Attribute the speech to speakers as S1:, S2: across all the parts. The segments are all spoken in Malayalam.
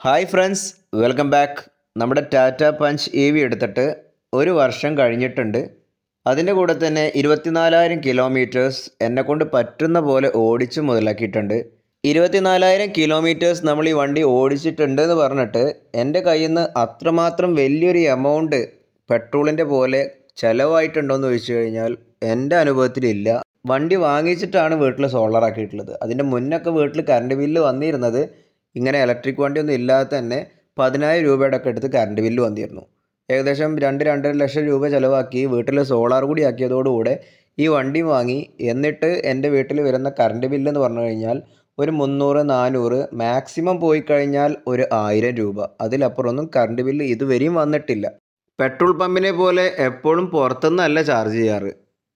S1: Hi friends, welcome back. നമ്മുടെ ടാറ്റ പഞ്ച് EV എടുത്തിട്ട് ഒരു വർഷം കഴിഞ്ഞിട്ടുണ്ട്. അതിൻ്റെ കൂടെ തന്നെ 24,000 കിലോമീറ്റേഴ്സ് എന്നെക്കൊണ്ട് പറ്റുന്ന പോലെ ഓടിച്ച് മുതലാക്കിയിട്ടുണ്ട്. 24,000 കിലോമീറ്റേഴ്സ് നമ്മൾ ഈ വണ്ടി ഓടിച്ചിട്ടുണ്ട് എന്ന് പറഞ്ഞിട്ട് എൻ്റെ കയ്യിൽ നിന്ന് അത്രമാത്രം വലിയൊരു എമൗണ്ട് പെട്രോളിൻ്റെ പോലെ ചിലവായിട്ടുണ്ടോ എന്ന് ചോദിച്ചു കഴിഞ്ഞാൽ എൻ്റെ അനുഭവത്തിലില്ല. വണ്ടി വാങ്ങിച്ചിട്ടാണ് വീട്ടിൽ സോളാറാക്കിയിട്ടുള്ളത്. അതിൻ്റെ മുന്നൊക്കെ വീട്ടിൽ കറണ്ട് ബില്ല് വന്നിരുന്നത് ഇങ്ങനെ ഇലക്ട്രിക് വണ്ടിയൊന്നും ഇല്ലാതെ തന്നെ 10,000 രൂപയുടെ ഒക്കെ അടുത്ത് കറണ്ട് ബില്ല് വന്നിരുന്നു. ഏകദേശം 2-2.5 ലക്ഷം രൂപ ചിലവാക്കി വീട്ടിൽ സോളാർ കൂടി ആക്കിയതോടുകൂടെ ഈ വണ്ടി വാങ്ങി. എന്നിട്ട് എൻ്റെ വീട്ടിൽ വരുന്ന കറണ്ട് ബില്ല് എന്ന് പറഞ്ഞു കഴിഞ്ഞാൽ ഒരു 300-400, മാക്സിമം പോയി കഴിഞ്ഞാൽ ഒരു 1000 രൂപ. അതിലപ്പുറമൊന്നും കറണ്ട് ബില്ല് ഇതുവരെയും വന്നിട്ടില്ല. പെട്രോൾ പമ്പിനെ പോലെ എപ്പോഴും പുറത്തുനിന്നല്ല ചാർജ് ചെയ്യാറ്.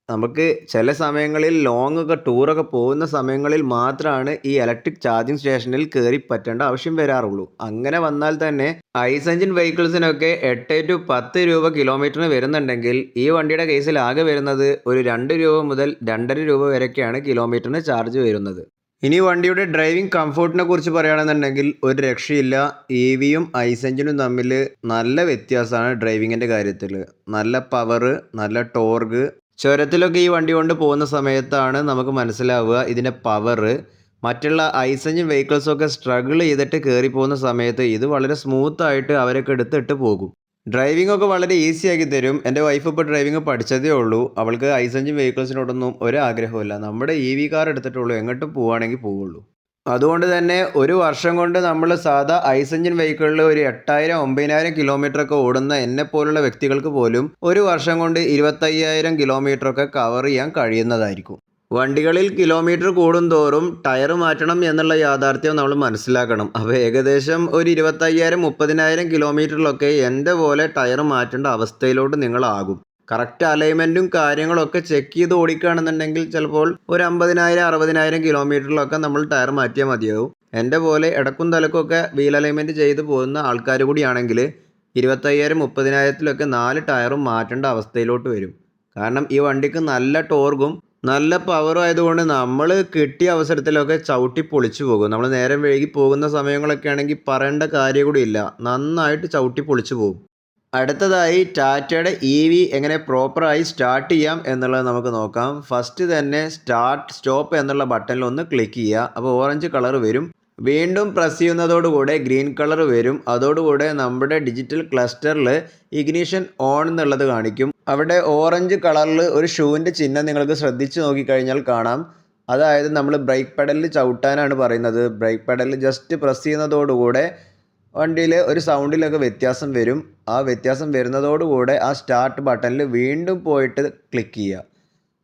S1: നമുക്ക് ചില സമയങ്ങളിൽ ലോങ്ങൊക്കെ ടൂറൊക്കെ പോകുന്ന സമയങ്ങളിൽ മാത്രമാണ് ഈ ഇലക്ട്രിക് ചാർജിങ് സ്റ്റേഷനിൽ കയറി പറ്റേണ്ട ആവശ്യം വരാറുള്ളൂ. അങ്ങനെ വന്നാൽ തന്നെ ഐസ് എഞ്ചിൻ വെഹിക്കിൾസിനൊക്കെ 8-10 രൂപ കിലോമീറ്ററിന് വരുന്നുണ്ടെങ്കിൽ ഈ വണ്ടിയുടെ കേസിൽ ആകെ വരുന്നത് ഒരു 2 രൂപ മുതൽ 2.5 രൂപ വരെയൊക്കെയാണ് കിലോമീറ്ററിന് ചാർജ് വരുന്നത്. ഇനി വണ്ടിയുടെ ഡ്രൈവിംഗ് കംഫോർട്ടിനെ കുറിച്ച് പറയുകയാണെന്നുണ്ടെങ്കിൽ ഒരു രക്ഷയില്ല. EVയും ഐസ് എഞ്ചിനും തമ്മിൽ നല്ല വ്യത്യാസമാണ് ഡ്രൈവിങ്ങിൻ്റെ കാര്യത്തിൽ. നല്ല പവർ, നല്ല ടോർഗ്. ചുരത്തിലൊക്കെ ഈ വണ്ടി കൊണ്ട് പോകുന്ന സമയത്താണ് നമുക്ക് മനസ്സിലാവുക ഇതിൻ്റെ പവർ. മറ്റുള്ള ഐസ് എഞ്ചിൻ വെഹിക്കിൾസൊക്കെ സ്ട്രഗിൾ ചെയ്തിട്ട് കയറി പോകുന്ന സമയത്ത് ഇത് വളരെ സ്മൂത്തായിട്ട് അവരൊക്കെ എടുത്തിട്ട് പോകും. ഡ്രൈവിംഗ് ഒക്കെ വളരെ ഈസി ആക്കി തരും. എൻ്റെ വൈഫ് ഇപ്പോൾ ഡ്രൈവിംഗ് പഠിച്ചതേ ഉള്ളൂ. അവൾക്ക് ഐസ് എഞ്ചിൻ വെഹിക്കിൾസിനോടൊന്നും ഒരു ആഗ്രഹമില്ല. നമ്മുടെ EV കാർ എടുത്തിട്ടുള്ളൂ, എങ്ങോട്ടും പോവുകയാണെങ്കിൽ പോവുള്ളൂ. അതുകൊണ്ട് തന്നെ ഒരു വർഷം കൊണ്ട് നമ്മൾ സാധാ ഐസ് എഞ്ചിൻ വെഹിക്കിളിൽ ഒരു 8,000-9,000 കിലോമീറ്ററൊക്കെ ഓടുന്ന എന്നെപ്പോലുള്ള വ്യക്തികൾക്ക് പോലും ഒരു വർഷം കൊണ്ട് 25,000 കിലോമീറ്ററൊക്കെ കവർ ചെയ്യാൻ കഴിയുന്നതായിരിക്കും. വണ്ടികളിൽ കിലോമീറ്റർ കൂടുന്തോറും ടയർ മാറ്റണം എന്നുള്ള യാഥാർത്ഥ്യം നമ്മൾ മനസ്സിലാക്കണം. അപ്പോൾ ഏകദേശം ഒരു 25,000-30,000 കിലോമീറ്ററിലൊക്കെ എൻ്റെ പോലെ ടയർ മാറ്റേണ്ട അവസ്ഥയിലോട്ട് നിങ്ങളാകും. കറക്റ്റ് അലൈൻമെൻറ്റും കാര്യങ്ങളൊക്കെ ചെക്ക് ചെയ്ത് ഓടിക്കുകയാണെന്നുണ്ടെങ്കിൽ ചിലപ്പോൾ ഒരു 50,000-60,000 കിലോമീറ്ററിലൊക്കെ നമ്മൾ ടയർ മാറ്റിയാൽ മതിയാവും. എൻ്റെ പോലെ ഇടക്കും തലക്കൊക്കെ വീൽ അലൈൻമെൻറ്റ് ചെയ്ത് പോകുന്ന ആൾക്കാർ കൂടിയാണെങ്കിൽ 25,000-30,000 4 ടയറും മാറ്റേണ്ട അവസ്ഥയിലോട്ട് വരും. കാരണം ഈ വണ്ടിക്ക് നല്ല ടോർഗും നല്ല പവറും ആയതുകൊണ്ട് നമ്മൾ കിട്ടിയ അവസരത്തിലൊക്കെ ചവിട്ടി പൊളിച്ചു പോകും. നമ്മൾ നേരം വൈകി പോകുന്ന സമയങ്ങളൊക്കെ ആണെങ്കിൽ പറയേണ്ട കാര്യം കൂടി ഇല്ല, നന്നായിട്ട് ചവിട്ടി പൊളിച്ചു പോകും. അടുത്തതായി ടാറ്റയുടെ EV എങ്ങനെ പ്രോപ്പറായി സ്റ്റാർട്ട് ചെയ്യാം എന്നുള്ളത് നമുക്ക് നോക്കാം. ഫസ്റ്റ് തന്നെ സ്റ്റോപ്പ് എന്നുള്ള ബട്ടണിൽ ഒന്ന് ക്ലിക്ക് ചെയ്യുക. അപ്പോൾ ഓറഞ്ച് കളർ വരും. വീണ്ടും പ്രസ് ചെയ്യുന്നതോടുകൂടെ ഗ്രീൻ കളർ വരും. അതോടുകൂടെ നമ്മുടെ ഡിജിറ്റൽ ക്ലസ്റ്ററിൽ ഇഗ്നിഷൻ ഓൺ എന്നുള്ളത് കാണിക്കും. അവിടെ ഓറഞ്ച് കളറിൽ ഒരു ഷൂവിൻ്റെ ചിഹ്നം നിങ്ങൾക്ക് ശ്രദ്ധിച്ച് നോക്കിക്കഴിഞ്ഞാൽ കാണാം. അതായത് നമ്മൾ ബ്രേക്ക് പെഡലിൽ ചവിട്ടാനാണ് പറയുന്നത്. ബ്രേക്ക് പെഡലിൽ ജസ്റ്റ് പ്രസ് ചെയ്യുന്നതോടുകൂടെ വണ്ടിയിൽ ഒരു സൗണ്ടിലൊക്കെ വ്യത്യാസം വരും. ആ വ്യത്യാസം വരുന്നതോടുകൂടെ ആ സ്റ്റാർട്ട് ബട്ടണിൽ വീണ്ടും പോയിട്ട് ക്ലിക്ക് ചെയ്യുക.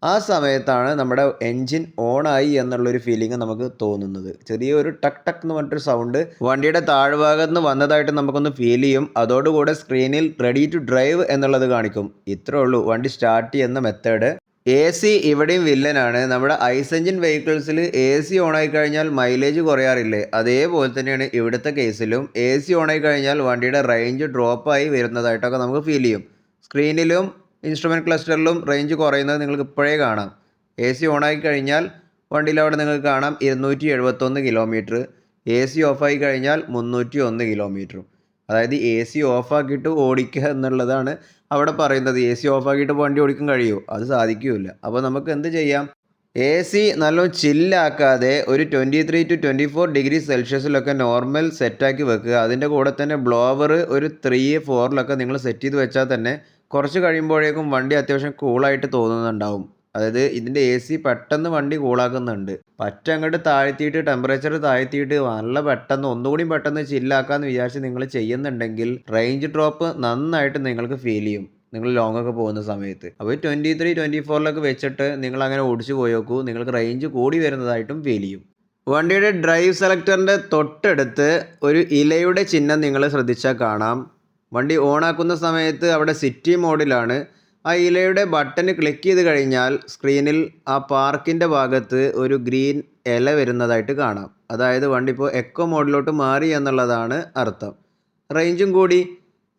S1: ആ സമയത്താണ് നമ്മുടെ എൻജിൻ ഓണായി എന്നുള്ളൊരു ഫീലിംഗ് നമുക്ക് തോന്നുന്നത്. ചെറിയൊരു ടക്ക് ടക്ക് എന്ന് പറഞ്ഞിട്ടൊരു സൗണ്ട് വണ്ടിയുടെ താഴ്ഭാഗത്ത് നിന്ന് വന്നതായിട്ട് നമുക്കൊന്ന് ഫീൽ ചെയ്യും. അതോടുകൂടെ സ്ക്രീനിൽ റെഡി ടു ഡ്രൈവ് എന്നുള്ളത് കാണിക്കും. ഇത്രേ ഉള്ളൂ വണ്ടി സ്റ്റാർട്ട് ചെയ്യുന്ന മെത്തേഡ്. AC ഇവിടെയും വില്ലനാണ്. നമ്മുടെ ഐസ് എഞ്ചിൻ വെഹിക്കിൾസിൽ AC ഓണായി കഴിഞ്ഞാൽ മൈലേജ് കുറയാറില്ലേ, അതേപോലെ തന്നെയാണ് ഇവിടുത്തെ കേസിലും. AC ഓണായി കഴിഞ്ഞാൽ വണ്ടിയുടെ റേഞ്ച് ഡ്രോപ്പായി വരുന്നതായിട്ടൊക്കെ നമുക്ക് ഫീൽ ചെയ്യും. സ്ക്രീനിലും ഇൻസ്ട്രുമെൻറ്റ് ക്ലസ്റ്ററിലും റേഞ്ച് കുറയുന്നത് നിങ്ങൾക്ക് ഇപ്പോഴേ കാണാം. AC ഓണായി കഴിഞ്ഞാൽ വണ്ടിയിൽ അവിടെ നിങ്ങൾക്ക് കാണാം 271 കിലോമീറ്റർ. AC ഓഫായി കഴിഞ്ഞാൽ 301 കിലോമീറ്ററും. അതായത് AC ഓഫാക്കിയിട്ട് ഓടിക്കുക എന്നുള്ളതാണ് അവിടെ പറയുന്നത്. AC ഓഫാക്കിയിട്ട് വണ്ടി ഓടിക്കാൻ കഴിയുമോ? അത് സാധിക്കില്ല. അപ്പോൾ നമുക്ക് എന്ത് ചെയ്യാം? AC നല്ലോണം ചില്ലാക്കാതെ ഒരു 23-24 ഡിഗ്രി സെൽഷ്യസിലൊക്കെ നോർമൽ സെറ്റാക്കി വെക്കുക. അതിൻ്റെ കൂടെ തന്നെ ബ്ലോവർ ഒരു 3-4 നിങ്ങൾ സെറ്റ് ചെയ്ത് വെച്ചാൽ തന്നെ കുറച്ച് കഴിയുമ്പോഴേക്കും വണ്ടി അത്യാവശ്യം കൂളായിട്ട് തോന്നുന്നുണ്ടാവും. അതായത് ഇതിൻ്റെ AC പെട്ടെന്ന് വണ്ടി കൂളാക്കുന്നുണ്ട്. അങ്ങോട്ട് താഴ്ത്തിയിട്ട് ടെമ്പറേച്ചർ താഴ്ത്തിയിട്ട് നല്ല പെട്ടെന്ന് ഒന്നുകൂടി പെട്ടെന്ന് ചില്ലാക്കാമെന്ന് വിചാരിച്ച് നിങ്ങൾ ചെയ്യുന്നുണ്ടെങ്കിൽ റേഞ്ച് ഡ്രോപ്പ് നന്നായിട്ട് നിങ്ങൾക്ക് ഫീൽ ചെയ്യും നിങ്ങൾ ലോങ് ഒക്കെ പോകുന്ന സമയത്ത്. അപ്പോൾ 23-24 വെച്ചിട്ട് നിങ്ങൾ അങ്ങനെ ഓടിച്ചു പോയി നോക്കൂ, നിങ്ങൾക്ക് റേഞ്ച് കൂടി വരുന്നതായിട്ടും ഫീൽ ചെയ്യും. വണ്ടിയുടെ ഡ്രൈവ് സെലക്ടറിൻ്റെ തൊട്ടടുത്ത് ഒരു ഇലയുടെ ചിഹ്നം നിങ്ങൾ ശ്രദ്ധിച്ചാൽ കാണാം. വണ്ടി ഓണാക്കുന്ന സമയത്ത് അവിടെ സിറ്റി മോഡിലാണ്. ആ ഇലയുടെ ബട്ടൺ ക്ലിക്ക് ചെയ്ത് കഴിഞ്ഞാൽ സ്ക്രീനിൽ ആ പാർക്കിൻ്റെ ഭാഗത്ത് ഒരു ഗ്രീൻ ഇല വരുന്നതായിട്ട് കാണാം. അതായത് വണ്ടി ഇപ്പോൾ എക്കോ മോഡിലോട്ട് മാറി എന്നുള്ളതാണ് അർത്ഥം. റേഞ്ചും കൂടി.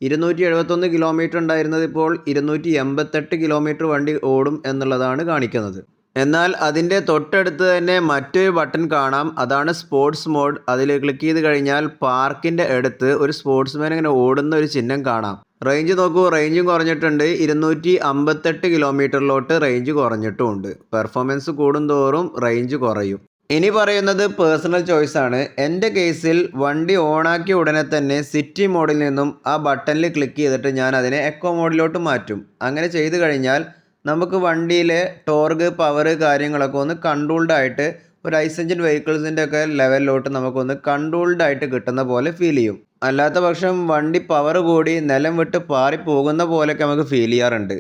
S1: 271 കിലോമീറ്റർ ഉണ്ടായിരുന്നത് ഇപ്പോൾ 288 കിലോമീറ്റർ വണ്ടി ഓടും എന്നുള്ളതാണ് കാണിക്കുന്നത്. എന്നാൽ അതിൻ്റെ തൊട്ടടുത്ത് തന്നെ മറ്റൊരു ബട്ടൺ കാണാം. അതാണ് സ്പോർട്സ് മോഡ്. അതിൽ ക്ലിക്ക് ചെയ്ത് കഴിഞ്ഞാൽ പാർക്കിൻ്റെ അടുത്ത് ഒരു സ്പോർട്സ്മാൻ ഇങ്ങനെ ഓടുന്ന ഒരു ചിഹ്നം കാണാം. റേഞ്ച് നോക്കൂ, റേഞ്ചും കുറഞ്ഞിട്ടുണ്ട്. 258 കിലോമീറ്ററിലോട്ട് റേഞ്ച് കുറഞ്ഞിട്ടുമുണ്ട്. പെർഫോമൻസ് കൂടുന്തോറും റേഞ്ച് കുറയും. ഇനി പറയുന്നത് പേഴ്സണൽ ചോയ്സ് ആണ്. എൻ്റെ കേസിൽ വണ്ടി ഓണാക്കിയ ഉടനെ തന്നെ സിറ്റി മോഡിൽ നിന്നും ആ ബട്ടണിൽ ക്ലിക്ക് ചെയ്തിട്ട് ഞാൻ അതിനെ എക്കോ മോഡിലോട്ട് മാറ്റും. അങ്ങനെ ചെയ്ത് കഴിഞ്ഞാൽ നമുക്ക് വണ്ടിയിലെ ടോർക്ക്, പവർ കാര്യങ്ങളൊക്കെ ഒന്ന് കൺട്രോൾഡ് ആയിട്ട് ഒരു ഐസ് എഞ്ചിൻ വെഹിക്കിൾസിൻ്റെ ഒക്കെ ലെവലിലോട്ട് നമുക്കൊന്ന് കൺട്രോൾഡ് ആയിട്ട് കിട്ടുന്ന പോലെ ഫീൽ ചെയ്യും. അല്ലാത്ത പക്ഷം വണ്ടി പവർ കൂടി നിലം വിട്ട് പാറി പോകുന്ന പോലെയൊക്കെ നമുക്ക് ഫീൽ ചെയ്യാറുണ്ട്.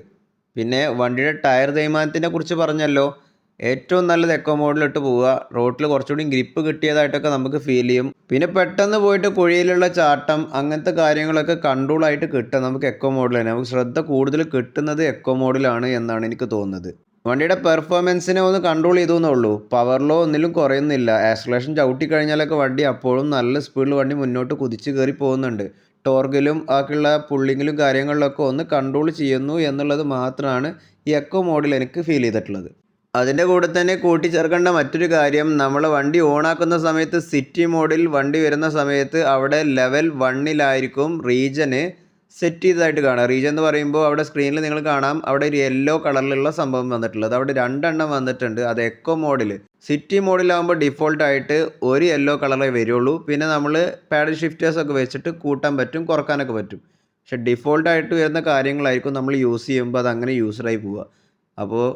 S1: പിന്നെ വണ്ടിയുടെ ടയർ തേയ്മാനത്തിനെ കുറിച്ച് പറഞ്ഞല്ലോ. ഏറ്റവും നല്ലത് എക്കോ മോഡിലിട്ട് പോവുക. റോട്ടിൽ കുറച്ചുകൂടി ഗ്രിപ്പ് കിട്ടിയതായിട്ടൊക്കെ നമുക്ക് ഫീൽ ചെയ്യും. പിന്നെ പെട്ടെന്ന് പോയിട്ട് കുഴിയിലുള്ള ചാട്ടം അങ്ങനത്തെ കാര്യങ്ങളൊക്കെ കൺട്രോളായിട്ട് കിട്ടുക നമുക്ക് എക്കോ മോഡിലാണ്. നമുക്ക് ശ്രദ്ധ കൂടുതൽ കിട്ടുന്നത് എക്കോ മോഡിലാണ് എന്നാണ് എനിക്ക് തോന്നുന്നത്. വണ്ടിയുടെ പെർഫോമൻസിനെ ഒന്ന് കൺട്രോൾ ചെയ്തു എന്നുള്ളൂ. പവറിലോ ഒന്നിലും കുറയുന്നില്ല. ആക്സിലറേഷൻ ചവിട്ടി കഴിഞ്ഞാലൊക്കെ വണ്ടി അപ്പോഴും നല്ല സ്പീഡിൽ വണ്ടി മുന്നോട്ട് കുതിച്ച് കയറി പോകുന്നുണ്ട്. ടോർക്കിലും ബാക്കിയുള്ള പുള്ളിങ്ങിലും കാര്യങ്ങളിലൊക്കെ ഒന്ന് കൺട്രോൾ ചെയ്യുന്നു എന്നുള്ളത് മാത്രമാണ് ഈ എക്കോ മോഡിൽ എനിക്ക് ഫീൽ ചെയ്തിട്ടുള്ളത്. അതിൻ്റെ കൂടെ തന്നെ കൂട്ടിച്ചേർക്കേണ്ട മറ്റൊരു കാര്യം, നമ്മൾ വണ്ടി ഓണാക്കുന്ന സമയത്ത് സിറ്റി മോഡിൽ വണ്ടി വരുന്ന സമയത്ത് അവിടെ ലെവൽ 1-ലായിരിക്കും റീജന് സെറ്റ് ചെയ്തതായിട്ട് കാണാം. റീജൻ എന്ന് പറയുമ്പോൾ അവിടെ സ്ക്രീനിൽ നിങ്ങൾ കാണാം, അവിടെ ഒരു യെല്ലോ കളറിലുള്ള സംഭവം വന്നിട്ടുള്ളത്. അവിടെ 2 എണ്ണം വന്നിട്ടുണ്ട്. അത് എക്കോ മോഡിൽ. സിറ്റി മോഡിലാകുമ്പോൾ ഡിഫോൾട്ടായിട്ട് ഒരു യെല്ലോ കളറേ വരുള്ളൂ. പിന്നെ നമ്മൾ പാഡൽ ഷിഫ്റ്റേഴ്സൊക്കെ വെച്ചിട്ട് കൂട്ടാൻ പറ്റും, കുറക്കാനൊക്കെ പറ്റും. പക്ഷെ ഡിഫോൾട്ടായിട്ട് വരുന്ന കാര്യങ്ങളായിരിക്കും നമ്മൾ യൂസ് ചെയ്യുമ്പോൾ അത് അങ്ങനെ യൂസറായി പോവുക. അപ്പോൾ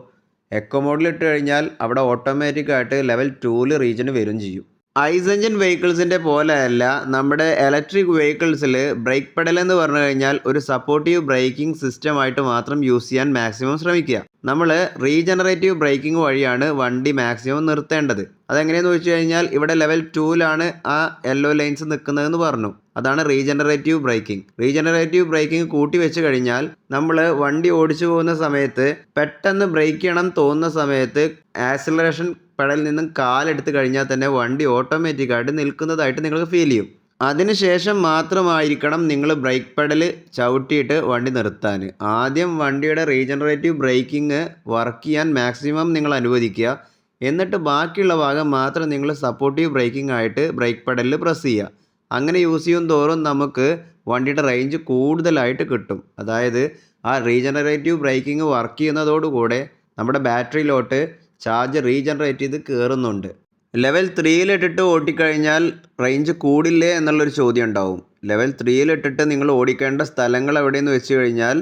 S1: എക്കോ മോഡിൽ ഇട്ട് കഴിഞ്ഞാൽ അവിടെ ഓട്ടോമാറ്റിക്കായിട്ട് ലെവൽ 2-ൽ റീജന് വരും ചെയ്യും. ഐസ് എഞ്ചിൻ വെഹിക്കിൾസിൻ്റെ പോലെയല്ല നമ്മുടെ ഇലക്ട്രിക് വെഹിക്കിൾസിൽ ബ്രേക്ക് പെഡൽ എന്ന് പറഞ്ഞു കഴിഞ്ഞാൽ ഒരു സപ്പോർട്ടീവ് ബ്രേക്കിംഗ് സിസ്റ്റമായിട്ട് മാത്രം യൂസ് ചെയ്യാൻ മാക്സിമം ശ്രമിക്കുക. നമ്മൾ റീജനറേറ്റീവ് ബ്രേക്കിംഗ് വഴിയാണ് വണ്ടി മാക്സിമം നിർത്തേണ്ടത്. അതെങ്ങനെയെന്ന് വെച്ച് കഴിഞ്ഞാൽ ഇവിടെ ലെവൽ 2-ലാണ് ആ യെല്ലോ ലൈൻസ് നിൽക്കുന്നതെന്ന് പറഞ്ഞു. അതാണ് റീജനറേറ്റീവ് ബ്രേക്കിംഗ്. റീജനറേറ്റീവ് ബ്രേക്കിംഗ് കൂട്ടി വെച്ച് കഴിഞ്ഞാൽ നമ്മൾ വണ്ടി ഓടിച്ചു പോകുന്ന സമയത്ത് പെട്ടെന്ന് ബ്രേക്ക് ചെയ്യണം തോന്നുന്ന സമയത്ത് ആക്സിലറേഷൻ പെഡലിൽ നിന്നും കാലെടുത്ത് കഴിഞ്ഞാൽ തന്നെ വണ്ടി ഓട്ടോമാറ്റിക്കായിട്ട് നിൽക്കുന്നതായിട്ട് നിങ്ങൾക്ക് ഫീൽ ചെയ്യും. അതിനുശേഷം മാത്രമായിരിക്കണം നിങ്ങൾ ബ്രേക്ക് പെഡൽ ചവിട്ടിയിട്ട് വണ്ടി നിർത്താൻ. ആദ്യം വണ്ടിയുടെ റീജനറേറ്റീവ് ബ്രേക്കിംഗ് വർക്ക് ചെയ്യാൻ മാക്സിമം നിങ്ങൾ അനുവദിക്കുക. എന്നിട്ട് ബാക്കിയുള്ള ഭാഗം മാത്രം നിങ്ങൾ സപ്പോർട്ടീവ് ബ്രേക്കിംഗ് ആയിട്ട് ബ്രേക്ക് പെഡലിൽ പ്രസ് ചെയ്യുക. അങ്ങനെ യൂസ് ചെയ്യും തോറും നമുക്ക് വണ്ടിയുടെ റേഞ്ച് കൂടുതലായിട്ട് കിട്ടും. അതായത് ആ റീജനറേറ്റീവ് ബ്രേക്കിംഗ് വർക്ക് ചെയ്യുന്നതോടുകൂടെ നമ്മുടെ ബാറ്ററിയിലോട്ട് ചാർജ് റീജനറേറ്റ് ചെയ്ത് കയറുന്നുണ്ട്. ലെവൽ 3-ലിട്ടിട്ട് ഓടിക്കഴിഞ്ഞാൽ റേഞ്ച് കൂടില്ലേ എന്നുള്ളൊരു ചോദ്യം ഉണ്ടാവും. ലെവൽ 3-ലിട്ടിട്ട് നിങ്ങൾ ഓടിക്കേണ്ട സ്ഥലങ്ങൾ എവിടെയെന്ന് വെച്ച് കഴിഞ്ഞാൽ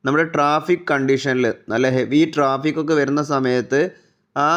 S1: നമ്മുടെ ട്രാഫിക് കണ്ടീഷനിൽ നല്ല ഹെവി ട്രാഫിക്കൊക്കെ വരുന്ന സമയത്ത് ആ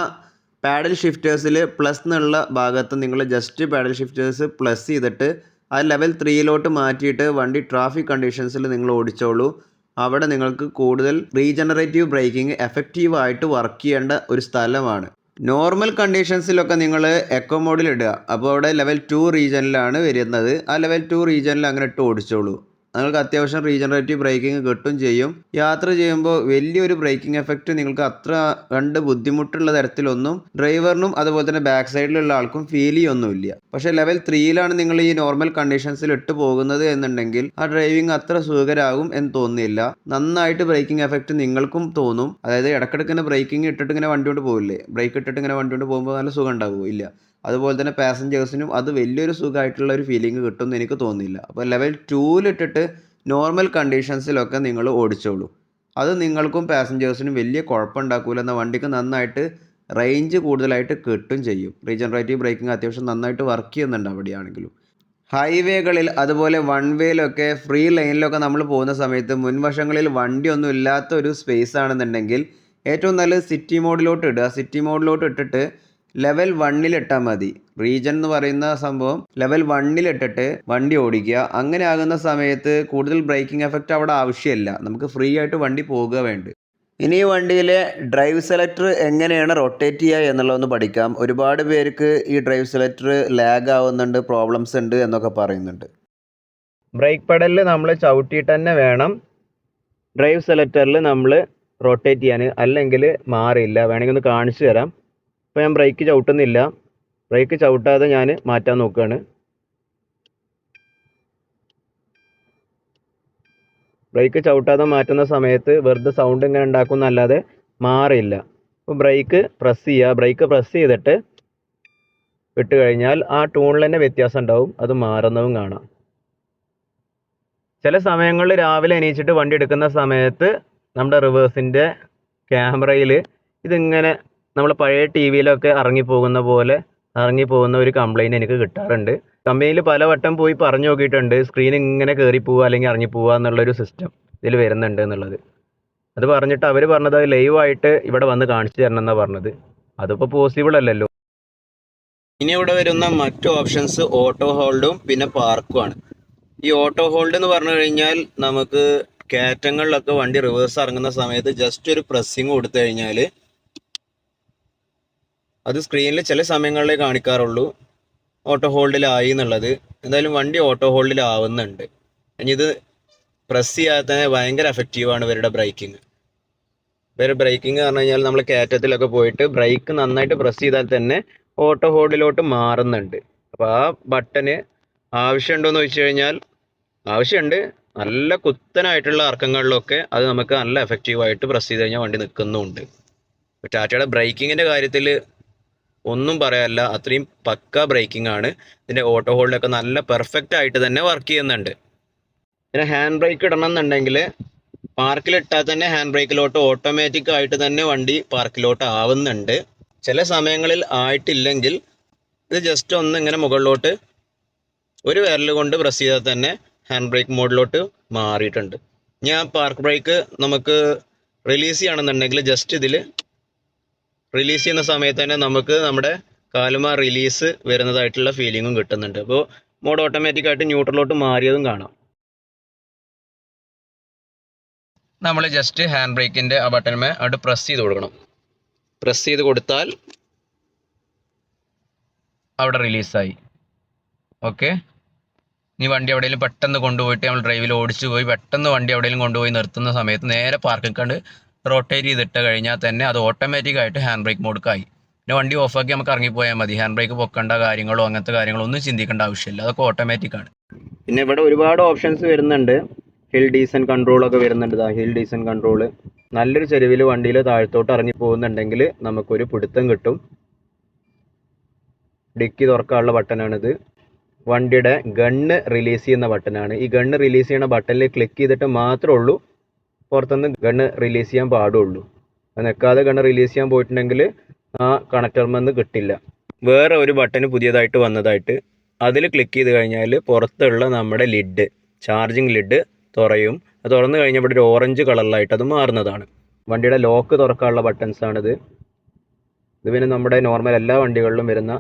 S1: പാഡൽ ഷിഫ്റ്റേഴ്സിൽ പ്ലസ് എന്നുള്ള ഭാഗത്ത് നിങ്ങൾ ജസ്റ്റ് പാഡൽ ഷിഫ്റ്റേഴ്സ് പ്ലസ് ചെയ്തിട്ട് ആ ലെവൽ 3-ലോട്ട് മാറ്റിയിട്ട് വണ്ടി ട്രാഫിക് കണ്ടീഷൻസിൽ നിങ്ങൾ ഓടിച്ചോളൂ. അവിടെ നിങ്ങൾക്ക് കൂടുതൽ റീജനറേറ്റീവ് ബ്രേക്കിംഗ് എഫക്റ്റീവായിട്ട് വർക്ക് ചെയ്യേണ്ട ഒരു സ്ഥലമാണ്. നോർമൽ കണ്ടീഷൻസിലൊക്കെ നിങ്ങൾ എക്കോ മോഡിൽ ഇടുക. അപ്പോൾ അവിടെ ലെവൽ 2 റീജനിലാണ് വരുന്നത്. ആ ലെവൽ 2 റീജനിൽ അങ്ങനെ ഇട്ട് ഓടിച്ചോളൂ. നിങ്ങൾക്ക് അത്യാവശ്യം റീജനറേറ്റീവ് ബ്രേക്കിംഗ് കിട്ടും ചെയ്യും. യാത്ര ചെയ്യുമ്പോൾ വലിയൊരു ബ്രേക്കിംഗ് എഫക്റ്റ് നിങ്ങൾക്ക് അത്ര കണ്ട് ബുദ്ധിമുട്ടുള്ള തരത്തിലൊന്നും ഡ്രൈവറിനും അതുപോലെ തന്നെ ബാക്ക് സൈഡിലുള്ള ആൾക്കും ഫീൽ ചെയ്യൊന്നുമില്ല. പക്ഷേ ലെവൽ 3-ലാണ് നിങ്ങൾ ഈ നോർമൽ കണ്ടീഷൻസിൽ ഇട്ട് പോകുന്നത് എന്നുണ്ടെങ്കിൽ ആ ഡ്രൈവിംഗ് അത്ര സുഖകരമാകും എന്ന് തോന്നുന്നില്ല. നന്നായിട്ട് ബ്രേക്കിംഗ് എഫക്റ്റ് നിങ്ങൾക്കും തോന്നും. അതായത് ഇടയ്ക്കിടയ്ക്ക് ബ്രേക്കിംഗ് ഇട്ടിട്ട് ഇങ്ങനെ വണ്ടി കൊണ്ട് പോകില്ലേ, ബ്രേക്ക് ഇട്ടിട്ട് ഇങ്ങനെ വണ്ടി കൊണ്ട് പോകുമ്പോൾ നല്ല സുഖം ഉണ്ടാകുമോ? ഇല്ല. അതുപോലെ തന്നെ പാസഞ്ചേഴ്സിനും അത് വലിയൊരു സുഖമായിട്ടുള്ള ഒരു ഫീലിംഗ് കിട്ടുമെന്ന് എനിക്ക് തോന്നുന്നില്ല. അപ്പോൾ ലെവൽ 2-ലിട്ടിട്ട് നോർമൽ കണ്ടീഷൻസിലൊക്കെ നിങ്ങൾ ഓടിച്ചോളൂ. അത് നിങ്ങൾക്കും പാസഞ്ചേഴ്സിനും വലിയ കുഴപ്പമുണ്ടാക്കില്ല. എന്നാൽ വണ്ടിക്ക് നന്നായിട്ട് റേഞ്ച് കൂടുതലായിട്ട് കിട്ടും ചെയ്യും. റീജനറേറ്റീവ് ബ്രേക്കിംഗ് അത്യാവശ്യം നന്നായിട്ട് വർക്ക് ചെയ്യുന്നുണ്ട് അവിടെയാണെങ്കിലും. ഹൈവേകളിൽ അതുപോലെ വൺ വേയിലൊക്കെ ഫ്രീ ലൈനിലൊക്കെ നമ്മൾ പോകുന്ന സമയത്ത് മുൻവശങ്ങളിൽ വണ്ടിയൊന്നും ഇല്ലാത്ത ഒരു സ്പേസ് ആണെന്നുണ്ടെങ്കിൽ ഏറ്റവും നല്ലത് സിറ്റി മോഡിലോട്ട് ഇടുക. സിറ്റി മോഡിലോട്ട് ഇട്ടിട്ട് ലെവൽ 1-ലിട്ടാൽ മതി. റീജൻ എന്ന് പറയുന്ന സംഭവം ലെവൽ 1-ലിട്ടിട്ട് വണ്ടി ഓടിക്കുക. അങ്ങനെ ആകുന്ന സമയത്ത് കൂടുതൽ ബ്രേക്കിംഗ് എഫക്റ്റ് അവിടെ ആവശ്യമില്ല. നമുക്ക് ഫ്രീ ആയിട്ട് വണ്ടി പോകുക വേണ്ട. ഇനി ഈ വണ്ടിയിലെ ഡ്രൈവ് സെലക്ടർ എങ്ങനെയാണ് റൊട്ടേറ്റ് ചെയ്യുക എന്നുള്ളതൊന്ന് പഠിക്കാം. ഒരുപാട് പേർക്ക് ഈ ഡ്രൈവ് സെലക്ടർ ലാഗ് ആവുന്നുണ്ട്, പ്രോബ്ലംസ് ഉണ്ട് എന്നൊക്കെ പറയുന്നുണ്ട്. ബ്രേക്ക് പെഡലിൽ നമ്മൾ ചവിട്ടിയിട്ട് തന്നെ വേണം ഡ്രൈവ് സെലക്ടറിൽ നമ്മൾ റൊട്ടേറ്റ് ചെയ്യാൻ, അല്ലെങ്കിൽ മാറില്ല. വേണമെങ്കിൽ ഒന്ന് കാണിച്ചു തരാം. ഇപ്പോൾ ഞാൻ ബ്രേക്ക് ചവിട്ടുന്നില്ല. ബ്രേക്ക് ചവിട്ടാതെ ഞാൻ മാറ്റാൻ നോക്കുകയാണ്. ബ്രേക്ക് ചവിട്ടാതെ മാറ്റുന്ന സമയത്ത് വെറുതെ സൗണ്ട് ഇങ്ങനെ ഉണ്ടാക്കുന്നല്ലാതെ മാറില്ല. അപ്പോൾ ബ്രേക്ക് പ്രസ് ചെയ്യുക. ബ്രേക്ക് പ്രസ് ചെയ്തിട്ട് വിട്ട് കഴിഞ്ഞാൽ ആ ടൂണിൽ തന്നെ വ്യത്യാസം ഉണ്ടാവും, അത് മാറുന്നതും കാണാം. ചില സമയങ്ങളിൽ രാവിലെ എണീച്ചിട്ട് വണ്ടി എടുക്കുന്ന സമയത്ത് നമ്മുടെ റിവേഴ്സിൻ്റെ ക്യാമറയിൽ ഇതിങ്ങനെ നമ്മൾ പഴയ ടി വിയിലൊക്കെ ഇറങ്ങിപ്പോകുന്ന പോലെ ഇറങ്ങിപ്പോകുന്ന ഒരു കംപ്ലൈൻറ്റ് എനിക്ക് കിട്ടാറുണ്ട്. കമ്പനിയിൽ പലവട്ടം പോയി പറഞ്ഞു നോക്കിയിട്ടുണ്ട്, സ്ക്രീൻ ഇങ്ങനെ കയറി പോവുക അല്ലെങ്കിൽ ഇറങ്ങി പോവുക എന്നുള്ളൊരു സിസ്റ്റം ഇതിൽ വരുന്നുണ്ട് എന്നുള്ളത്. അത് പറഞ്ഞിട്ട് അവർ പറഞ്ഞത് ലൈവായിട്ട് ഇവിടെ വന്ന് കാണിച്ചു തരണം എന്നാണ് പറഞ്ഞത്. അതിപ്പോൾ പോസിബിൾ അല്ലല്ലോ. ഇനി ഇവിടെ വരുന്ന മറ്റു ഓപ്ഷൻസ് ഓട്ടോ ഹോൾഡും പിന്നെ പാർക്കുമാണ്. ഈ ഓട്ടോ ഹോൾഡ് എന്ന് പറഞ്ഞു കഴിഞ്ഞാൽ നമുക്ക് കയറ്റങ്ങളിലൊക്കെ വണ്ടി റിവേഴ്സ് ഇറങ്ങുന്ന സമയത്ത് ജസ്റ്റ് ഒരു പ്രസ്സിങ് കൊടുത്തു കഴിഞ്ഞാൽ അത് സ്ക്രീനിൽ ചില സമയങ്ങളിലേ കാണിക്കാറുള്ളൂ ഓട്ടോ ഹോൾഡിലായി എന്നുള്ളത്. എന്തായാലും വണ്ടി ഓട്ടോ ഹോൾഡിലാവുന്നുണ്ട്. ഇനി ഇത് പ്രസ് ചെയ്യാതെ തന്നെ ഭയങ്കര എഫക്റ്റീവാണ് ഇവരുടെ ബ്രേക്കിങ്. ഇവരുടെ ബ്രേക്കിംഗ് പറഞ്ഞു കഴിഞ്ഞാൽ നമ്മൾ കയറ്റത്തിലൊക്കെ പോയിട്ട് ബ്രേക്ക് നന്നായിട്ട് പ്രസ് ചെയ്താൽ തന്നെ ഓട്ടോ ഹോൾഡിലോട്ട് മാറുന്നുണ്ട്. അപ്പോൾ ആ ബട്ടന് ആവശ്യമുണ്ടോയെന്ന് ചോദിച്ചു കഴിഞ്ഞാൽ ആവശ്യമുണ്ട്. നല്ല കുത്തനായിട്ടുള്ള ഇറക്കങ്ങളിലൊക്കെ അത് നമുക്ക് നല്ല എഫക്റ്റീവായിട്ട് പ്രസ് ചെയ്ത് കഴിഞ്ഞാൽ വണ്ടി നിൽക്കുന്നുമുണ്ട്. ടാറ്റയുടെ ബ്രേക്കിങ്ങിൻ്റെ കാര്യത്തിൽ ഒന്നും പറയാനില്ല, അത്രയും പക്ക ബ്രേക്കിംഗ് ആണ്. ഇതിൻ്റെ ഓട്ടോ ഹോൾഡൊക്കെ നല്ല പെർഫെക്റ്റ് ആയിട്ട് തന്നെ വർക്ക് ചെയ്യുന്നുണ്ട്. പിന്നെ ഹാൻഡ് ബ്രേക്ക് ഇടണം എന്നുണ്ടെങ്കിൽ പാർക്കിലിട്ടാൽ തന്നെ ഹാൻഡ് ബ്രേക്കിലോട്ട് ഓട്ടോമാറ്റിക് ആയിട്ട് തന്നെ വണ്ടി പാർക്കിലോട്ട് ആവുന്നുണ്ട്. ചില സമയങ്ങളിൽ ആയിട്ടില്ലെങ്കിൽ ഇത് ജസ്റ്റ് ഒന്ന് ഇങ്ങനെ മുകളിലോട്ട് ഒരു വിരൽ കൊണ്ട് പ്രസ് ചെയ്താൽ തന്നെ ഹാൻഡ് ബ്രേക്ക് മോഡിലോട്ട് മാറിയിട്ടുണ്ട്. ഇനി ആ പാർക്ക് ബ്രേക്ക് നമുക്ക് റിലീസ് ചെയ്യണമെന്നുണ്ടെങ്കിൽ ജസ്റ്റ് ഇതിൽ റിലീസ് ചെയ്യുന്ന സമയത്ത് തന്നെ നമുക്ക് നമ്മുടെ കാലുമ റിലീസ് വരുന്നതായിട്ടുള്ള ഫീലിങ്ങും കിട്ടുന്നുണ്ട്. അപ്പോൾ മോഡ് ഓട്ടോമാറ്റിക്കായിട്ട് ന്യൂട്രലോട്ട് മാറിയതും കാണാം. നമ്മൾ ജസ്റ്റ് ഹാൻഡ് ബ്രേക്കിൻ്റെ ആ ബട്ടൺമേ അവിടെ പ്രസ് ചെയ്ത് കൊടുക്കണം. പ്രസ് ചെയ്ത് കൊടുത്താൽ അവിടെ റിലീസായി. ഓക്കെ. ഇനി വണ്ടി എവിടെയെങ്കിലും പെട്ടെന്ന് കൊണ്ടുപോയിട്ട് നമ്മൾ ഡ്രൈവിൽ ഓടിച്ചു പോയി പെട്ടെന്ന് വണ്ടി എവിടെയെങ്കിലും കൊണ്ടുപോയി നിർത്തുന്ന സമയത്ത് നേരെ പാർക്കിൽ കണ്ട് റൊട്ടേറ്റ് ചെയ്തിട്ട് കഴിഞ്ഞാൽ തന്നെ അത് ഓട്ടോമാറ്റിക്കായിട്ട് ഹാൻഡ് ബ്രേക്ക് മോഡ്ക്കായി. പിന്നെ വണ്ടി ഓഫാക്കി നമുക്ക് ഇറങ്ങിപ്പോയാൽ മതി. ഹാൻഡ് ബ്രേക്ക് പൊക്കേണ്ട കാര്യങ്ങളോ അങ്ങനത്തെ കാര്യങ്ങളോ ഒന്നും ചിന്തിക്കേണ്ട ആവശ്യമില്ല, അതൊക്കെ ഓട്ടോമാറ്റിക്കാണ്. പിന്നെ ഇവിടെ ഒരുപാട് ഓപ്ഷൻസ് വരുന്നുണ്ട്. ഹിൽ ഡീസൻ കൺട്രോളൊക്കെ വരുന്നുണ്ട്. ഹിൽ ഡീസൻ കൺട്രോൾ നല്ലൊരു ചെരുവിൽ വണ്ടിയിൽ താഴത്തോട്ട് ഇറങ്ങി പോകുന്നുണ്ടെങ്കിൽ നമുക്കൊരു പിടുത്തം കിട്ടും. ഡിക്കി തുറക്കാനുള്ള ബട്ടനാണിത്. വണ്ടിയുടെ ഗണ്ണ് റിലീസ് ചെയ്യുന്ന ബട്ടനാണ്. ഈ ഗണ്ണ് റിലീസ് ചെയ്യുന്ന ബട്ടണിൽ ക്ലിക്ക് ചെയ്തിട്ട് മാത്രമേ ഉള്ളൂ പുറത്തുനിന്ന് ഗണ്ണ് റിലീസ് ചെയ്യാൻ പാടുള്ളൂ. അത് നിൽക്കാതെ ഗണ്ണ് റിലീസ് ചെയ്യാൻ പോയിട്ടുണ്ടെങ്കിൽ ആ കണക്ടർമെന്ന് കിട്ടില്ല. വേറെ ഒരു ബട്ടന് പുതിയതായിട്ട് വന്നതായിട്ട് അതിൽ ക്ലിക്ക് ചെയ്ത് കഴിഞ്ഞാൽ പുറത്തുള്ള നമ്മുടെ ലിഡ്, ചാർജിങ് ലിഡ് തുറയും. അത് തുറന്നു കഴിഞ്ഞാൽ ഇവിടെ ഒരു ഓറഞ്ച് കളറിലായിട്ട് അത് മാറുന്നതാണ്. വണ്ടിയുടെ ലോക്ക് തുറക്കാനുള്ള ബട്ടൺസാണിത്. ഇത് പിന്നെ നമ്മുടെ നോർമൽ എല്ലാ വണ്ടികളിലും വരുന്ന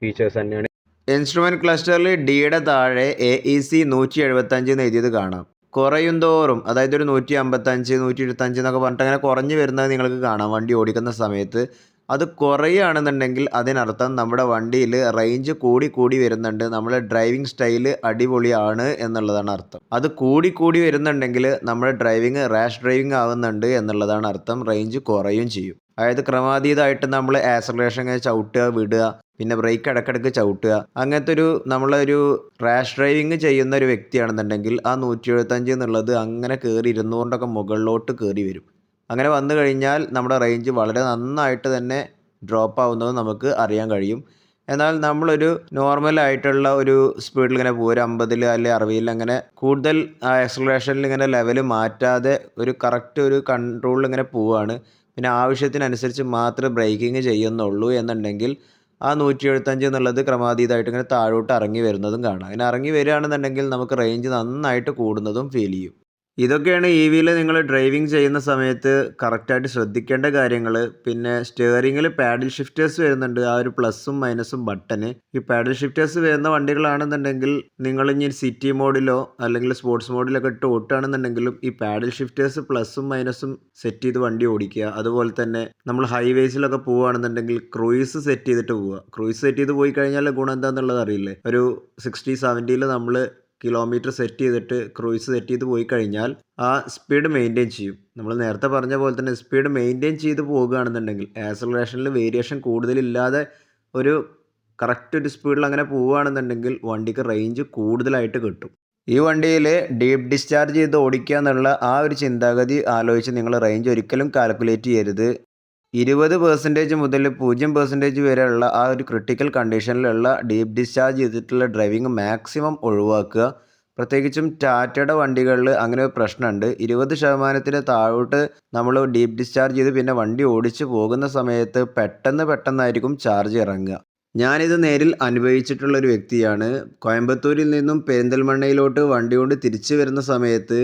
S1: ഫീച്ചേഴ്സ് തന്നെയാണ്. ഇൻസ്ട്രുമെൻറ്റ് ക്ലസ്റ്ററിൽ ഡിയുടെ താഴെ AEC 175 എന്ന് എഴുതിയത് കാണാം. കുറയും തോറും, അതായത് ഒരു 155 125 എന്നൊക്കെ പറഞ്ഞിട്ട് അങ്ങനെ കുറഞ്ഞു വരുന്നത് നിങ്ങൾക്ക് കാണാം വണ്ടി ഓടിക്കുന്ന സമയത്ത്. അത് കുറയുകയാണെന്നുണ്ടെങ്കിൽ അതിനർത്ഥം നമ്മുടെ വണ്ടിയിൽ റേഞ്ച് കൂടി വരുന്നുണ്ട്, നമ്മുടെ ഡ്രൈവിംഗ് സ്റ്റൈല് അടിപൊളിയാണ് എന്നുള്ളതാണ് അർത്ഥം. അത് കൂടി വരുന്നുണ്ടെങ്കിൽ നമ്മുടെ ഡ്രൈവിംഗ് റാഷ് ഡ്രൈവിംഗ് ആവുന്നുണ്ട് എന്നുള്ളതാണ് അർത്ഥം. റേഞ്ച് കുറയും ചെയ്യും. അതായത് ക്രമാതീതമായിട്ട് നമ്മൾ ആക്സലറേഷൻ ഇങ്ങനെ ചവിട്ടുക വിടുക, പിന്നെ ബ്രേക്ക് ഇടയ്ക്കിടയ്ക്ക് ചവിട്ടുക, അങ്ങനത്തെ നമ്മളൊരു റാഷ് ഡ്രൈവിങ് ചെയ്യുന്ന ഒരു വ്യക്തിയാണെന്നുണ്ടെങ്കിൽ ആ 175 എന്നുള്ളത് അങ്ങനെ കയറി 200 മുകളിലോട്ട് കയറി വരും. അങ്ങനെ വന്നു കഴിഞ്ഞാൽ നമ്മുടെ റേഞ്ച് വളരെ നന്നായിട്ട് തന്നെ ഡ്രോപ്പ് ആവുന്നത് നമുക്ക് അറിയാൻ കഴിയും. എന്നാൽ നമ്മളൊരു നോർമലായിട്ടുള്ള ഒരു സ്പീഡിൽ ഇങ്ങനെ പോകും, ഒരു 50 അല്ലെങ്കിൽ 60 അങ്ങനെ കൂടുതൽ ആക്സലറേഷനിൽ ഇങ്ങനെ ലെവൽ മാറ്റാതെ ഒരു കറക്റ്റ് ഒരു കൺട്രോളിൽ ഇങ്ങനെ പോവുകയാണ്, പിന്നെ ആവശ്യത്തിനനുസരിച്ച് മാത്രമേ ബ്രേക്കിങ് ചെയ്യുന്നുള്ളൂ എന്നുണ്ടെങ്കിൽ ആ 175 എന്നുള്ളത് ക്രമാതീതമായിട്ട് ഇങ്ങനെ താഴോട്ട് ഇറങ്ങി വരുന്നതും കാണാം. അങ്ങനെ ഇറങ്ങി വരികയാണെന്നുണ്ടെങ്കിൽ നമുക്ക് റേഞ്ച് നന്നായിട്ട് കൂടുന്നതും ഫീൽ ചെയ്യും. ഇതൊക്കെയാണ് EVയിൽ നിങ്ങൾ ഡ്രൈവിംഗ് ചെയ്യുന്ന സമയത്ത് കറക്റ്റായിട്ട് ശ്രദ്ധിക്കേണ്ട കാര്യങ്ങൾ. പിന്നെ സ്റ്റിയറിങ്ങിൽ പാഡിൽ ഷിഫ്റ്റേഴ്സ് വരുന്നുണ്ട്, ആ ഒരു പ്ലസ്സും മൈനസും ബട്ടന്. ഈ പാഡിൽ ഷിഫ്റ്റേഴ്സ് വരുന്ന വണ്ടികളാണെന്നുണ്ടെങ്കിൽ നിങ്ങൾ ഇനി സിറ്റി മോഡിലോ അല്ലെങ്കിൽ സ്പോർട്സ് മോഡിലൊക്കെ ഇട്ട് ഓട്ടുകയാണെന്നുണ്ടെങ്കിലും ഈ പാഡിൽ ഷിഫ്റ്റേഴ്സ് പ്ലസ്സും മൈനസും സെറ്റ് ചെയ്ത് വണ്ടി ഓടിക്കുക. അതുപോലെ തന്നെ നമ്മൾ ഹൈവേസിലൊക്കെ പോവുകയാണെന്നുണ്ടെങ്കിൽ ക്രൂയിസ് സെറ്റ് ചെയ്തിട്ട് പോവുക. ക്രൂയിസ് സെറ്റ് ചെയ്ത് പോയി കഴിഞ്ഞാൽ ഗുണം എന്താണെന്നുള്ളത് അറിയില്ലേ. ഒരു 60-70 നമ്മൾ കിലോമീറ്റർ സെറ്റ് ചെയ്തിട്ട് ക്രൂയിസ് സെറ്റ് ചെയ്ത് പോയി കഴിഞ്ഞാൽ ആ സ്പീഡ് മെയിൻറ്റെയിൻ ചെയ്യും. നമ്മൾ നേരത്തെ പറഞ്ഞ പോലെ തന്നെ സ്പീഡ് മെയിൻറ്റെയിൻ ചെയ്ത് പോകുകയാണെന്നുണ്ടെങ്കിൽ ആക്സലറേഷനിൽ വേരിയേഷൻ കൂടുതലില്ലാതെ ഒരു കറക്റ്റ് ഒരു സ്പീഡിൽ അങ്ങനെ പോവുകയാണെന്നുണ്ടെങ്കിൽ വണ്ടിക്ക് റേഞ്ച് കൂടുതലായിട്ട് കിട്ടും. ഈ വണ്ടിയിൽ ഡീപ്പ് ഡിസ്ചാർജ് ചെയ്ത് ഓടിക്കുക എന്നുള്ള ആ ഒരു ചിന്താഗതി ആലോചിച്ച് നിങ്ങൾ റേഞ്ച് ഒരിക്കലും കാൽക്കുലേറ്റ് ചെയ്യരുത്. 20% മുതൽ 0% വരെയുള്ള ആ ഒരു ക്രിട്ടിക്കൽ കണ്ടീഷനിലുള്ള ഡീപ്പ് ഡിസ്ചാർജ് ചെയ്തിട്ടുള്ള ഡ്രൈവിംഗ് മാക്സിമം ഒഴിവാക്കുക. പ്രത്യേകിച്ചും ടാറ്റയുടെ വണ്ടികളിൽ അങ്ങനെ ഒരു പ്രശ്നമുണ്ട്. 20% താഴോട്ട് നമ്മൾ ഡീപ്പ് ഡിസ്ചാർജ് ചെയ്ത് പിന്നെ വണ്ടി ഓടിച്ച് പോകുന്ന സമയത്ത് പെട്ടെന്നായിരിക്കും ചാർജ് ഇറങ്ങുക. ഞാനിത് നേരിൽ അനുഭവിച്ചിട്ടുള്ളൊരു വ്യക്തിയാണ്. കോയമ്പത്തൂരിൽ നിന്നും പെരിന്തൽമണ്ണയിലോട്ട് വണ്ടി കൊണ്ട് തിരിച്ചു വരുന്ന സമയത്ത്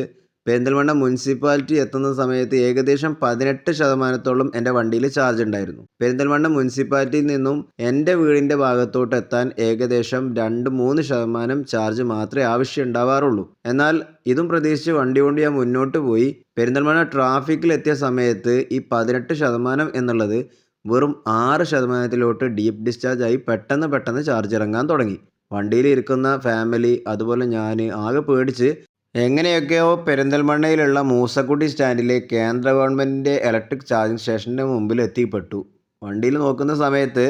S1: പെരിന്തൽമണ്ണ മുനിസിപ്പാലിറ്റി എത്തുന്ന സമയത്ത് ഏകദേശം 18% എൻ്റെ വണ്ടിയിൽ ചാർജ് ഉണ്ടായിരുന്നു. പെരിന്തൽമണ്ണ മുനിസിപ്പാലിറ്റിയിൽ നിന്നും എൻ്റെ വീടിൻ്റെ ഭാഗത്തോട്ട് എത്താൻ ഏകദേശം 2-3% ചാർജ് മാത്രമേ ആവശ്യം ഉണ്ടാവാറുള്ളൂ. എന്നാൽ ഇതും പ്രതീക്ഷിച്ച് വണ്ടി കൊണ്ട് ഞാൻ മുന്നോട്ട് പോയി. പെരിന്തൽമണ്ണ ട്രാഫിക്കിൽ എത്തിയ സമയത്ത് ഈ 18% എന്നുള്ളത് വെറും 6%-ലോട്ട് ഡീപ്പ് ഡിസ്ചാർജ് ആയി പെട്ടെന്ന് ചാർജ് ഇറങ്ങാൻ തുടങ്ങി. വണ്ടിയിൽ ഇരിക്കുന്ന ഫാമിലി അതുപോലെ ഞാൻ ആകെ പേടിച്ച് എങ്ങനെയൊക്കെയോ പെരിന്തൽമണ്ണയിലുള്ള മൂസക്കുട്ടി സ്റ്റാൻഡിലെ കേന്ദ്ര ഗവൺമെൻറ്റിൻ്റെ ഇലക്ട്രിക് ചാർജിങ് സ്റ്റേഷൻ്റെ മുമ്പിൽ എത്തിപ്പെട്ടു. വണ്ടിയിൽ നോക്കുന്ന സമയത്ത്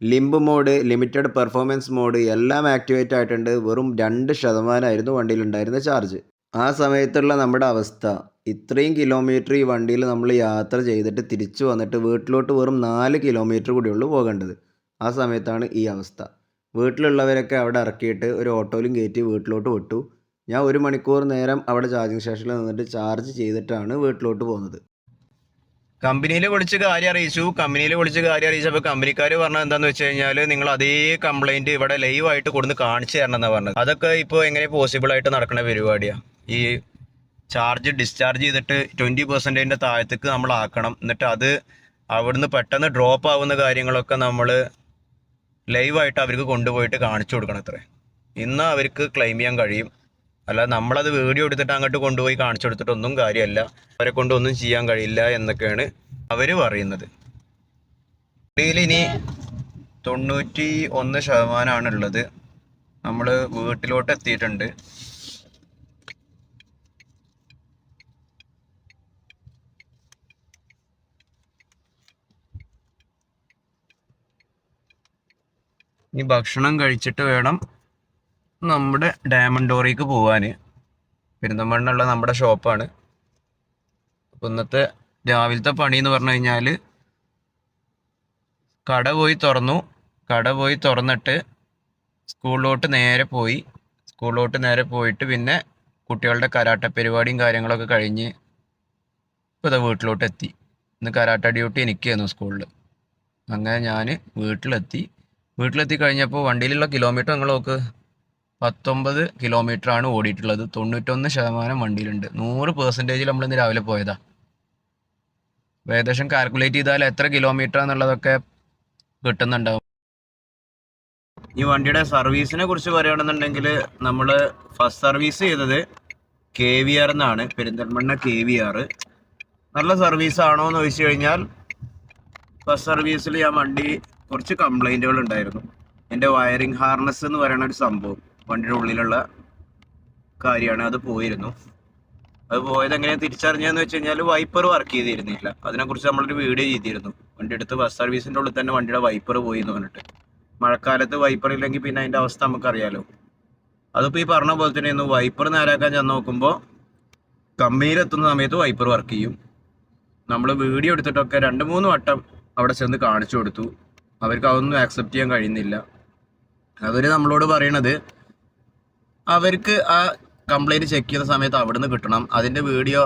S1: limp mode, limited performance mode എല്ലാം ആക്ടിവേറ്റ് ആയിട്ടുണ്ട്. വെറും 2% വണ്ടിയിലുണ്ടായിരുന്ന ചാർജ്. ആ സമയത്തുള്ള നമ്മുടെ അവസ്ഥ, ഇത്രയും കിലോമീറ്റർ ഈ വണ്ടിയിൽ നമ്മൾ യാത്ര ചെയ്തിട്ട് തിരിച്ചു വന്നിട്ട് വീട്ടിലോട്ട് വെറും 4 കിലോമീറ്റർ കൂടിയുള്ളൂ പോകേണ്ടത്. ആ സമയത്താണ് ഈ അവസ്ഥ. വീട്ടിലുള്ളവരൊക്കെ അവിടെ ഇറക്കിയിട്ട് ഒരു ഓട്ടോയിലും കയറ്റി വീട്ടിലോട്ട് വിട്ടു. ഞാൻ 1 മണിക്കൂർ നേരം അവിടെ ചാർജിങ് സ്റ്റേഷനിൽ നിന്നിട്ട് ചാർജ് ചെയ്തിട്ടാണ് വീട്ടിലോട്ട് പോകുന്നത്. കമ്പനിയിൽ വിളിച്ച് കാര്യം അറിയിച്ചപ്പോൾ കമ്പനിക്കാർ പറഞ്ഞത് എന്താണെന്ന് വെച്ച് കഴിഞ്ഞാൽ നിങ്ങൾ അതേ കംപ്ലൈൻറ്റ് ഇവിടെ ലൈവായിട്ട് കൊടുന്ന് കാണിച്ചു തരണം എന്നാണ് പറഞ്ഞത്. അതൊക്കെ ഇപ്പോൾ എങ്ങനെ പോസിബിളായിട്ട് നടക്കുന്ന പരിപാടിയാണ്? ഈ ചാർജ് ഡിസ്ചാർജ് ചെയ്തിട്ട് 20%-ൻ്റെ താഴത്തേക്ക് നമ്മൾ ആക്കണം. എന്നിട്ട് അത് അവിടുന്ന് പെട്ടെന്ന് ഡ്രോപ്പ് ആവുന്ന കാര്യങ്ങളൊക്കെ നമ്മൾ ലൈവായിട്ട് അവർക്ക് കൊണ്ടുപോയിട്ട് കാണിച്ചു കൊടുക്കണം. അത്രേ ഇന്ന് അവർക്ക് ക്ലെയിം ചെയ്യാൻ കഴിയും. അല്ലാതെ നമ്മളത് വീഡിയോ എടുത്തിട്ട് അങ്ങോട്ട് കൊണ്ടുപോയി കാണിച്ചു കൊടുത്തിട്ടൊന്നും കാര്യമല്ല. അവരെ കൊണ്ടൊന്നും ചെയ്യാൻ കഴിയില്ല എന്നൊക്കെയാണ് അവർ പറയുന്നത്. വണ്ടിയിൽ ഇനി 91% ഉള്ളത്. നമ്മൾ വീട്ടിലോട്ട് എത്തിയിട്ടുണ്ട്. ഇനി ഭക്ഷണം കഴിച്ചിട്ട് വേണം നമ്മുടെ ഡയമണ്ടോറിക്ക് പോകാൻ. പെരിന്തൽമണ്ണയുള്ള നമ്മുടെ ഷോപ്പാണ്. അപ്പോൾ ഇന്നത്തെ രാവിലത്തെ പണി എന്ന് പറഞ്ഞു കഴിഞ്ഞാൽ കട പോയി തുറന്നിട്ട് സ്കൂളിലോട്ട് നേരെ പോയിട്ട് പിന്നെ കുട്ടികളുടെ കരാട്ട പരിപാടിയും കാര്യങ്ങളൊക്കെ കഴിഞ്ഞ് ഇപ്പോൾ ഇതാ വീട്ടിലോട്ട് എത്തി. ഇന്ന് കരാട്ട ഡ്യൂട്ടി എനിക്കായിരുന്നു സ്കൂളിൽ. അങ്ങനെ ഞാൻ വീട്ടിലെത്തി കഴിഞ്ഞപ്പോൾ വണ്ടിയിലുള്ള കിലോമീറ്റർ നിങ്ങൾ നോക്ക്, 19 കിലോമീറ്ററാണ് ഓടിയിട്ടുള്ളത്. 91% വണ്ടിയിലുണ്ട്. 100% നമ്മളിന്ന് രാവിലെ പോയതാ. ഏകദേശം കാൽക്കുലേറ്റ് ചെയ്താൽ എത്ര കിലോമീറ്റർ എന്നുള്ളതൊക്കെ കിട്ടുന്നുണ്ടാവും. ഈ വണ്ടിയുടെ സർവീസിനെ കുറിച്ച് പറയുകയാണെന്നുണ്ടെങ്കിൽ നമ്മൾ ഫസ്റ്റ് സർവീസ് ചെയ്തത് KVR എന്നാണ്, പെരിന്തൽമണ്ണ KVR. നല്ല സർവീസ് ആണോ എന്ന് ചോദിച്ചു കഴിഞ്ഞാൽ ഫസ്റ്റ് സർവീസിൽ ഞാൻ വണ്ടി കുറച്ച് കംപ്ലൈൻറ്റുകൾ ഉണ്ടായിരുന്നു. എൻ്റെ വയറിംഗ് ഹാർനസ് എന്ന് പറയുന്ന ഒരു സംഭവം വണ്ടിയുടെ ഉള്ളിലുള്ള കാര്യമാണ്. അത് പോയിരുന്നു. അത് പോയത് എങ്ങനെ തിരിച്ചറിഞ്ഞതെന്ന് വെച്ച് കഴിഞ്ഞാൽ വൈപ്പർ വർക്ക് ചെയ്തിരുന്നില്ല. അതിനെക്കുറിച്ച് നമ്മളൊരു വീഡിയോ ചെയ്തിരുന്നു. വണ്ടി എടുത്ത് ബസ് സർവീസിൻ്റെ ഉള്ളിൽ തന്നെ വണ്ടിയുടെ വൈപ്പർ പോയി എന്ന് പറഞ്ഞിട്ട്. മഴക്കാലത്ത് വൈപ്പർ ഇല്ലെങ്കിൽ പിന്നെ അതിൻ്റെ അവസ്ഥ നമുക്കറിയാലോ. അതിപ്പോൾ ഈ പറഞ്ഞ പോലെ തന്നെയായിരുന്നു. വൈപ്പർ നേരാക്കാൻ ചെന്ന് നോക്കുമ്പോൾ കമ്പനിയിലെത്തുന്ന സമയത്ത് വൈപ്പർ വർക്ക് ചെയ്യും. നമ്മൾ വീഡിയോ എടുത്തിട്ടൊക്കെ 2-3 വട്ടം അവിടെ ചെന്ന് കാണിച്ചു കൊടുത്തു. അവർക്ക് അതൊന്നും ആക്സെപ്റ്റ് ചെയ്യാൻ കഴിയുന്നില്ല. അവർ നമ്മളോട് പറയണത് അവർക്ക് ആ കംപ്ലൈൻറ്റ് ചെക്ക് ചെയ്യുന്ന സമയത്ത് അവിടുന്ന് കിട്ടണം, അതിൻ്റെ വീഡിയോ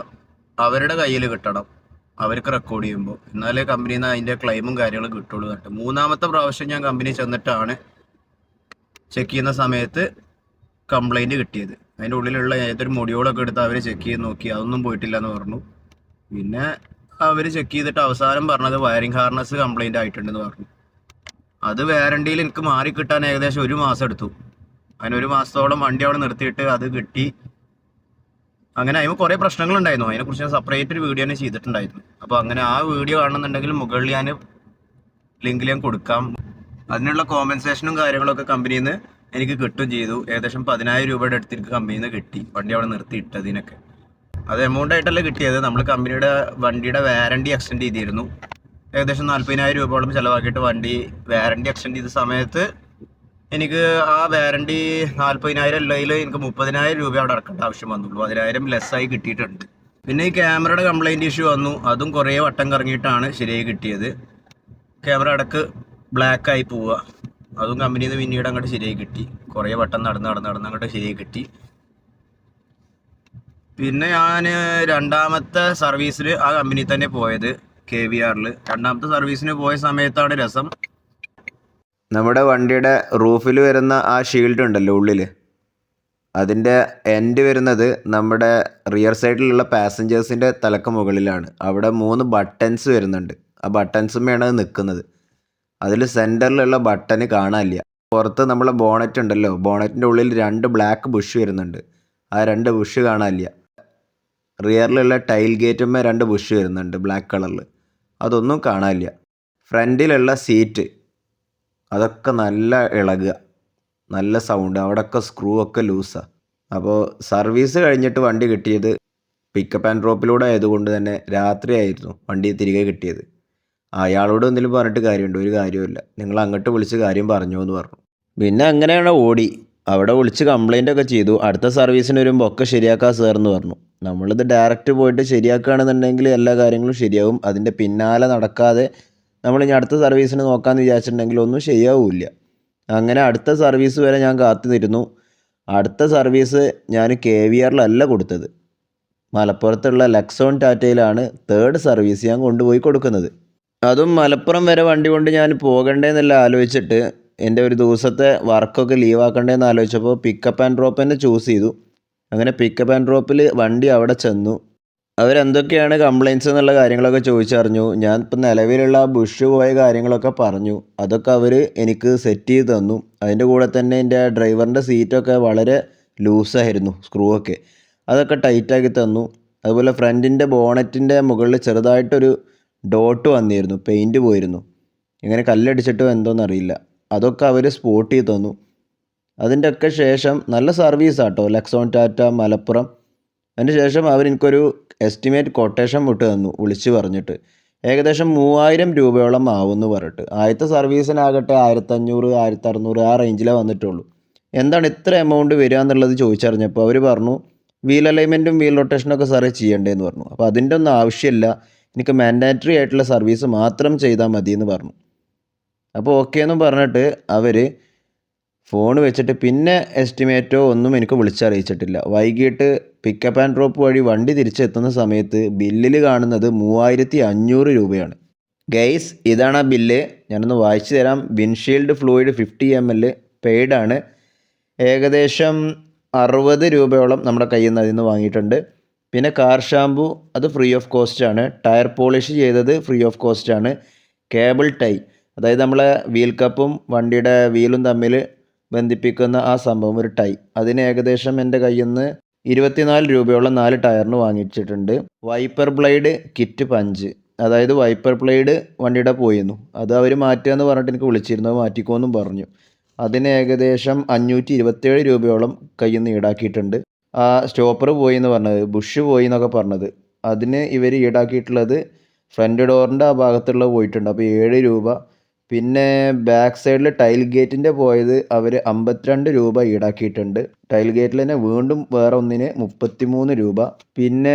S1: അവരുടെ കയ്യിൽ കിട്ടണം, അവർക്ക് റെക്കോർഡ് ചെയ്യുമ്പോൾ, എന്നാലേ കമ്പനിയിൽ നിന്ന് അതിൻ്റെ ക്ലെയിമും കാര്യങ്ങളും കിട്ടുള്ളൂ എന്നിട്ട്. 3-ാമത്തെ പ്രാവശ്യം ഞാൻ കമ്പനി ചെന്നിട്ടാണ് ചെക്ക് ചെയ്യുന്ന സമയത്ത് കംപ്ലൈൻറ്റ് കിട്ടിയത്. അതിൻ്റെ ഉള്ളിലുള്ള ഏതൊരു മൊഡ്യൂളൊക്കെ എടുത്ത് അവർ ചെക്ക് ചെയ്ത് നോക്കി, അതൊന്നും പോയിട്ടില്ല എന്ന് പറഞ്ഞു. പിന്നെ അവർ ചെക്ക് ചെയ്തിട്ട് അവസാനം പറഞ്ഞത് വയറിംഗ് ഹാർനസ് കംപ്ലൈൻറ്റ് ആയിട്ടുണ്ടെന്ന് പറഞ്ഞു. അത് വാറണ്ടിയിൽ എനിക്ക് മാറി കിട്ടാൻ ഏകദേശം 1 മാസം എടുത്തു. അതിന് 1 മാസത്തോളം വണ്ടി അവിടെ നിർത്തിയിട്ട് അത് കിട്ടി. അങ്ങനെ അതിന് കുറേ പ്രശ്നങ്ങളുണ്ടായിരുന്നു. അതിനെക്കുറിച്ച് ഞാൻ സെപ്പറേറ്റ് ഒരു വീഡിയോ തന്നെ ചെയ്തിട്ടുണ്ടായിരുന്നു. അപ്പോൾ അങ്ങനെ ആ വീഡിയോ കാണുന്നുണ്ടെങ്കിൽ മുകളിൽ ഞാൻ ലിങ്കിൽ ഞാൻ കൊടുക്കാം. അതിനുള്ള കോമ്പൻസേഷനും കാര്യങ്ങളൊക്കെ കമ്പനിയിൽ നിന്ന് എനിക്ക് കിട്ടുകയും ചെയ്തു. ഏകദേശം 10,000 രൂപയുടെ അടുത്ത് എനിക്ക് കമ്പനിയിൽ നിന്ന് കിട്ടി, വണ്ടി അവിടെ നിർത്തിയിട്ടതിനൊക്കെ. അത് എമൗണ്ട് ആയിട്ടല്ല കിട്ടിയത്, നമ്മൾ കമ്പനിയുടെ വണ്ടിയുടെ വാറണ്ടി എക്സ്റ്റെൻഡ് ചെയ്തിരുന്നു. ഏകദേശം 40,000 രൂപയോളം ചിലവാക്കിയിട്ട് വണ്ടി വാറണ്ടി എക്സ്റ്റെൻഡ് ചെയ്ത സമയത്ത് എനിക്ക് ആ വാറണ്ടി 40,000 ഉള്ളതിൽ എനിക്ക് 30,000 രൂപ അവിടെ അടക്കേണ്ട ആവശ്യം വന്നുള്ളൂ. 10,000 ലെസ്സായി കിട്ടിയിട്ടുണ്ട്. പിന്നെ ഈ ക്യാമറയുടെ കംപ്ലൈൻറ്റ് ഇഷ്യൂ വന്നു. അതും കുറേ വട്ടം കറങ്ങിയിട്ടാണ് ശരിയായി കിട്ടിയത്. ക്യാമറ ഇടക്ക് ബ്ലാക്കായി പോവുക. അതും കമ്പനിയിൽ നിന്ന് പിന്നീട് അങ്ങോട്ട് ശരിയായി കിട്ടി. കുറേ വട്ടം നടന്ന് അങ്ങോട്ട് ശരിയായി കിട്ടി. പിന്നെ ഞാൻ രണ്ടാമത്തെ സർവീസിൽ ആ കമ്പനിയിൽ തന്നെ പോയത്, KVRൽ. രണ്ടാമത്തെ സർവീസിന് പോയ സമയത്താണ് രസം. നമ്മുടെ വണ്ടിയുടെ റൂഫിൽ വരുന്ന ആ ഷീൽഡ് ഉണ്ടല്ലോ ഉള്ളിൽ, അതിൻ്റെ എൻഡ് വരുന്നത് നമ്മുടെ റിയർ സൈഡിലുള്ള പാസഞ്ചേഴ്സിൻ്റെ തലക്ക് മുകളിലാണ്. അവിടെ 3 ബട്ടൺസ് വരുന്നുണ്ട്. ആ ബട്ടൺസുമാണ് നിൽക്കുന്നത്. അതിൽ സെൻറ്ററിലുള്ള ബട്ടന് കാണാനില്ല. പുറത്ത് നമ്മളെ ബോണറ്റ് ഉണ്ടല്ലോ, ബോണറ്റിൻ്റെ ഉള്ളിൽ 2 ബ്ലാക്ക് ബുഷ് വരുന്നുണ്ട്. ആ 2 ബുഷ് കാണാനില്ല. റിയറിലുള്ള ടൈൽ ഗേറ്റുമ്മേ 2 ബുഷ് വരുന്നുണ്ട് ബ്ലാക്ക് കളറിൽ. അതൊന്നും കാണാനില്ല. ഫ്രണ്ടിലുള്ള സീറ്റ് അതൊക്കെ നല്ല ഇളകുക, നല്ല സൗണ്ട്. അവിടെയൊക്കെ സ്ക്രൂ ഒക്കെ ലൂസാണ്. അപ്പോൾ സർവീസ് കഴിഞ്ഞിട്ട് വണ്ടി കിട്ടിയത് പിക്കപ്പ് ആൻഡ് ഡ്രോപ്പിലൂടെ ആയതുകൊണ്ട് തന്നെ രാത്രിയായിരുന്നു വണ്ടി തിരികെ കിട്ടിയത്. അയാളോട് എന്തെങ്കിലും പറഞ്ഞിട്ട് കാര്യമുണ്ടോ? ഒരു കാര്യമില്ല. നിങ്ങൾ അങ്ങോട്ട് വിളിച്ച് കാര്യം പറഞ്ഞു എന്ന് പറഞ്ഞു. പിന്നെ അങ്ങനെയാണ് ഓടി. അവിടെ വിളിച്ച് കംപ്ലൈൻ്റ് ഒക്കെ ചെയ്തു. അടുത്ത സർവീസിന് വരുമ്പോൾ ഒക്കെ ശരിയാക്കാം സാർ എന്ന് പറഞ്ഞു. നമ്മളിത് ഡയറക്റ്റ് പോയിട്ട് ശരിയാക്കുകയാണെന്നുണ്ടെങ്കിൽ എല്ലാ കാര്യങ്ങളും ശരിയാവും. അതിൻ്റെ പിന്നാലെ നടക്കാതെ നമ്മൾ ഇനി അടുത്ത സർവീസിന് നോക്കാമെന്ന് വിചാരിച്ചിട്ടുണ്ടെങ്കിൽ ഒന്നും ശരിയാവില്ല. അങ്ങനെ അടുത്ത സർവീസ് വരെ ഞാൻ കാത്തിരുന്നു. അടുത്ത സർവീസ് ഞാൻ KVRലല്ല കൊടുത്തത്, മലപ്പുറത്തുള്ള ലെക്സോൺ ടാറ്റയിലാണ് 3rd സർവീസ് ഞാൻ കൊണ്ടുപോയി കൊടുക്കുന്നത്. അതും മലപ്പുറം വരെ വണ്ടി കൊണ്ട് ഞാൻ പോകണ്ടേന്നെല്ലാം ആലോചിച്ചിട്ട് എൻ്റെ ഒരു ദിവസത്തെ വർക്കൊക്കെ ലീവാക്കണ്ടേന്ന് ആലോചിച്ചപ്പോൾ പിക്കപ്പ് ആൻഡ് ഡ്രോപ്പ് തന്നെ ചൂസ് ചെയ്തു. അങ്ങനെ പിക്കപ്പ് ആൻഡ് ഡ്രോപ്പിൽ വണ്ടി അവിടെ ചെന്നു. അവരെന്തൊക്കെയാണ് കംപ്ലയിൻറ്റ്സ് എന്നുള്ള കാര്യങ്ങളൊക്കെ ചോദിച്ചറിഞ്ഞു. ഞാൻ ഇപ്പം നിലവിലുള്ള ബുഷ് പോയ കാര്യങ്ങളൊക്കെ പറഞ്ഞു. അതൊക്കെ അവർ എനിക്ക് സെറ്റ് ചെയ്ത് തന്നു. അതിൻ്റെ കൂടെ തന്നെ എൻ്റെ ഡ്രൈവറിൻ്റെ സീറ്റൊക്കെ വളരെ ലൂസായിരുന്നു, സ്ക്രൂ ഒക്കെ. അതൊക്കെ ടൈറ്റാക്കി തന്നു. അതുപോലെ ഫ്രണ്ടിൻ്റെ ബോണറ്റിൻ്റെ മുകളിൽ ചെറുതായിട്ടൊരു ഡോട്ട് വന്നിരുന്നു, പെയിൻറ്റ് പോയിരുന്നു. ഇങ്ങനെ കല്ലടിച്ചിട്ടോ എന്തോന്നറിയില്ല. അതൊക്കെ അവർ സ്പോട്ട് ചെയ്ത് തന്നു. അതിൻ്റെ ഒക്കെ ശേഷം നല്ല സർവീസാട്ടോ ലെക്സോൺ ടാറ്റ മലപ്പുറം. അതിന് ശേഷം അവരെനിക്കൊരു എസ്റ്റിമേറ്റ് കൊട്ടേഷൻ വിട്ട് തന്നു വിളിച്ച് പറഞ്ഞിട്ട്. ഏകദേശം 3000 രൂപയോളം ആവുമെന്ന് പറഞ്ഞിട്ട്. ആദ്യത്തെ സർവീസിനാകട്ടെ 1500 1600 ആ റേഞ്ചിലേ വന്നിട്ടുള്ളൂ. എന്താണ് ഇത്ര എമൗണ്ട് വരിക എന്നുള്ളത് ചോദിച്ചറിഞ്ഞപ്പോൾ അവർ പറഞ്ഞു വീൽ അലൈൻമെൻറ്റും വീൽ റൊട്ടേഷനൊക്കെ സാറേ ചെയ്യേണ്ടതെന്ന് പറഞ്ഞു. അപ്പോൾ അതിൻ്റെ ഒന്നും ആവശ്യമില്ല, എനിക്ക് മാൻഡാറ്ററി ആയിട്ടുള്ള സർവീസ് മാത്രം ചെയ്താൽ മതി എന്ന് പറഞ്ഞു. അപ്പോൾ ഓക്കെ എന്നും പറഞ്ഞിട്ട് അവർ ഫോൺ വെച്ചിട്ട് പിന്നെ എസ്റ്റിമേറ്റോ ഒന്നും എനിക്ക് വിളിച്ചറിയിച്ചിട്ടില്ല. വൈകിട്ട് പിക്കപ്പ് ആൻഡ് ഡ്രോപ്പ് വഴി വണ്ടി തിരിച്ചെത്തുന്ന സമയത്ത് ബില്ലിൽ കാണുന്നത് 3500 രൂപയാണ്. ഗൈസ്, ഇതാണ് ആ ബില്ല്. ഞാനൊന്ന് വായിച്ചു തരാം. Windshield fluid 50 ml പെയ്ഡാണ്. ഏകദേശം 60 രൂപയോളം നമ്മുടെ കയ്യിൽ നിന്ന് അതിൽ നിന്ന് വാങ്ങിയിട്ടുണ്ട്. പിന്നെ കാർ ഷാമ്പു അത് ഫ്രീ ഓഫ് കോസ്റ്റാണ്. ടയർ പോളിഷ് ചെയ്തത് ഫ്രീ ഓഫ് കോസ്റ്റാണ്. കേബിൾ ടൈ, അതായത് നമ്മളെ വീൽ കപ്പും വണ്ടിയുടെ വീലും തമ്മിൽ ബന്ധിപ്പിക്കുന്ന ആ സംഭവം, ഒരു ടൈ, അതിന് ഏകദേശം എൻ്റെ കയ്യിൽ നിന്ന് 24 രൂപയോളം 4 ടയറിന് വാങ്ങിച്ചിട്ടുണ്ട്. വൈപ്പർ ബ്ലേഡ് കിറ്റ് പഞ്ച്, അതായത് വൈപ്പർ ബ്ലേഡ് വണ്ടിയുടെ പോയിരുന്നു, അത് അവർ മാറ്റുക എന്ന് പറഞ്ഞിട്ട് എനിക്ക് വിളിച്ചിരുന്നു. അത് മാറ്റിക്കോന്നും പറഞ്ഞു. അതിന് ഏകദേശം 527 രൂപയോളം കയ്യിൽ നിന്ന് ഈടാക്കിയിട്ടുണ്ട്. ആ സ്റ്റോപ്പർ പോയി എന്ന് പറഞ്ഞത്, ബുഷ് പോയി എന്നൊക്കെ പറഞ്ഞത്, അതിന് ഇവർ ഈടാക്കിയിട്ടുള്ളത് ഫ്രണ്ട് ഡോറിൻ്റെ ആ ഭാഗത്തുള്ള പോയിട്ടുണ്ട്. അപ്പോൾ 7 രൂപ. പിന്നെ ബാക്ക് സൈഡിൽ ടൈൽ ഗേറ്റിൻ്റെ പോയത് അവർ 52 രൂപ ഈടാക്കിയിട്ടുണ്ട്. ടൈൽ ഗേറ്റിൽ തന്നെ വീണ്ടും വേറെ ഒന്നിന് 33 രൂപ. പിന്നെ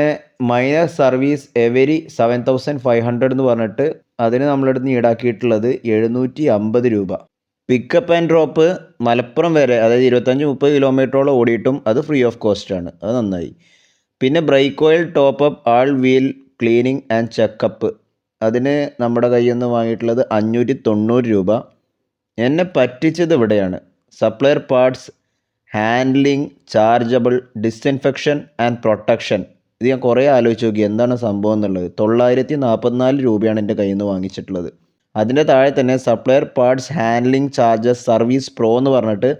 S1: മൈനർ സർവീസ് എവരി 7500 എന്ന് പറഞ്ഞിട്ട് അതിന് നമ്മളടുത്ത് നിന്ന് ഈടാക്കിയിട്ടുള്ളത് 750 രൂപ. പിക്കപ്പ് ആൻഡ് ഡ്രോപ്പ് മലപ്പുറം വരെ, അതായത് 25-30 കിലോമീറ്ററോളം ഓടിയിട്ടും അത് ഫ്രീ ഓഫ് കോസ്റ്റാണ്. അത് നന്നായി. പിന്നെ break oil top up all wheel cleaning and checkup, അതിന് നമ്മുടെ കയ്യിൽ നിന്ന് വാങ്ങിയിട്ടുള്ളത് 590 രൂപ. എന്നെ പറ്റിച്ചത് ഇവിടെയാണ്. Supplier parts, handling, chargeable, disinfection and protection. ഇത് ഞാൻ കുറേ ആലോചിച്ച് നോക്കി എന്താണ് സംഭവം എന്നുള്ളത്. 944 രൂപയാണ് എൻ്റെ കയ്യിൽ നിന്ന് വാങ്ങിച്ചിട്ടുള്ളത്. അതിൻ്റെ താഴെ തന്നെ supplier parts handling charges service pro എന്ന് പറഞ്ഞിട്ട്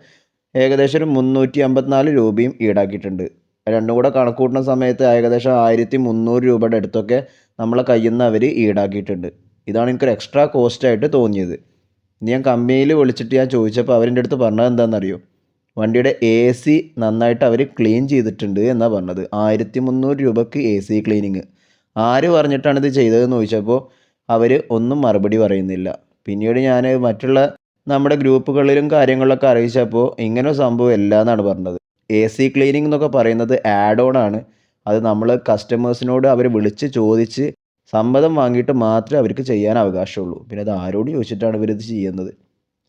S1: ഏകദേശം ഒരു 354 രൂപയും ഈടാക്കിയിട്ടുണ്ട്. രണ്ടും കൂടെ കണക്ക് കൂട്ടുന്ന സമയത്ത് ഏകദേശം 1300 രൂപയുടെ അടുത്തൊക്കെ നമ്മളെ കയ്യിൽ നിന്ന് അവർ ഈടാക്കിയിട്ടുണ്ട്. ഇതാണ് എനിക്കൊരു എക്സ്ട്രാ കോസ്റ്റായിട്ട് തോന്നിയത്. ഇനി ഞാൻ കമ്പനിയിൽ വിളിച്ചിട്ട് ഞാൻ ചോദിച്ചപ്പോൾ അവരുടെ അടുത്ത് പറഞ്ഞത് എന്താണെന്നറിയോ? വണ്ടിയുടെ AC നന്നായിട്ട് അവർ ക്ലീൻ ചെയ്തിട്ടുണ്ട് എന്നാണ് പറഞ്ഞത്. 1300 രൂപയ്ക്ക് AC ക്ലീനിങ്. ആര് പറഞ്ഞിട്ടാണ് ഇത് ചെയ്തതെന്ന് ചോദിച്ചപ്പോൾ അവർ ഒന്നും മറുപടി പറയുന്നില്ല. പിന്നീട് ഞാൻ മറ്റുള്ള നമ്മുടെ ഗ്രൂപ്പുകളിലും കാര്യങ്ങളിലൊക്കെ അറിയിച്ചപ്പോൾ ഇങ്ങനെ സംഭവം ഇല്ല എന്നാണ് പറഞ്ഞത്. AC ക്ലീനിങ് എന്നൊക്കെ പറയുന്നത് ആഡ് ഓൺ ആണ്. അത് നമ്മൾ കസ്റ്റമേഴ്സിനോട് അവർ വിളിച്ച് ചോദിച്ച് സമ്മതം വാങ്ങിയിട്ട് മാത്രമേ അവർക്ക് ചെയ്യാൻ അവകാശമുള്ളൂ. പിന്നെ അത് ആരോട് ചോദിച്ചിട്ടാണ് ഇവരിത് ചെയ്യുന്നത്?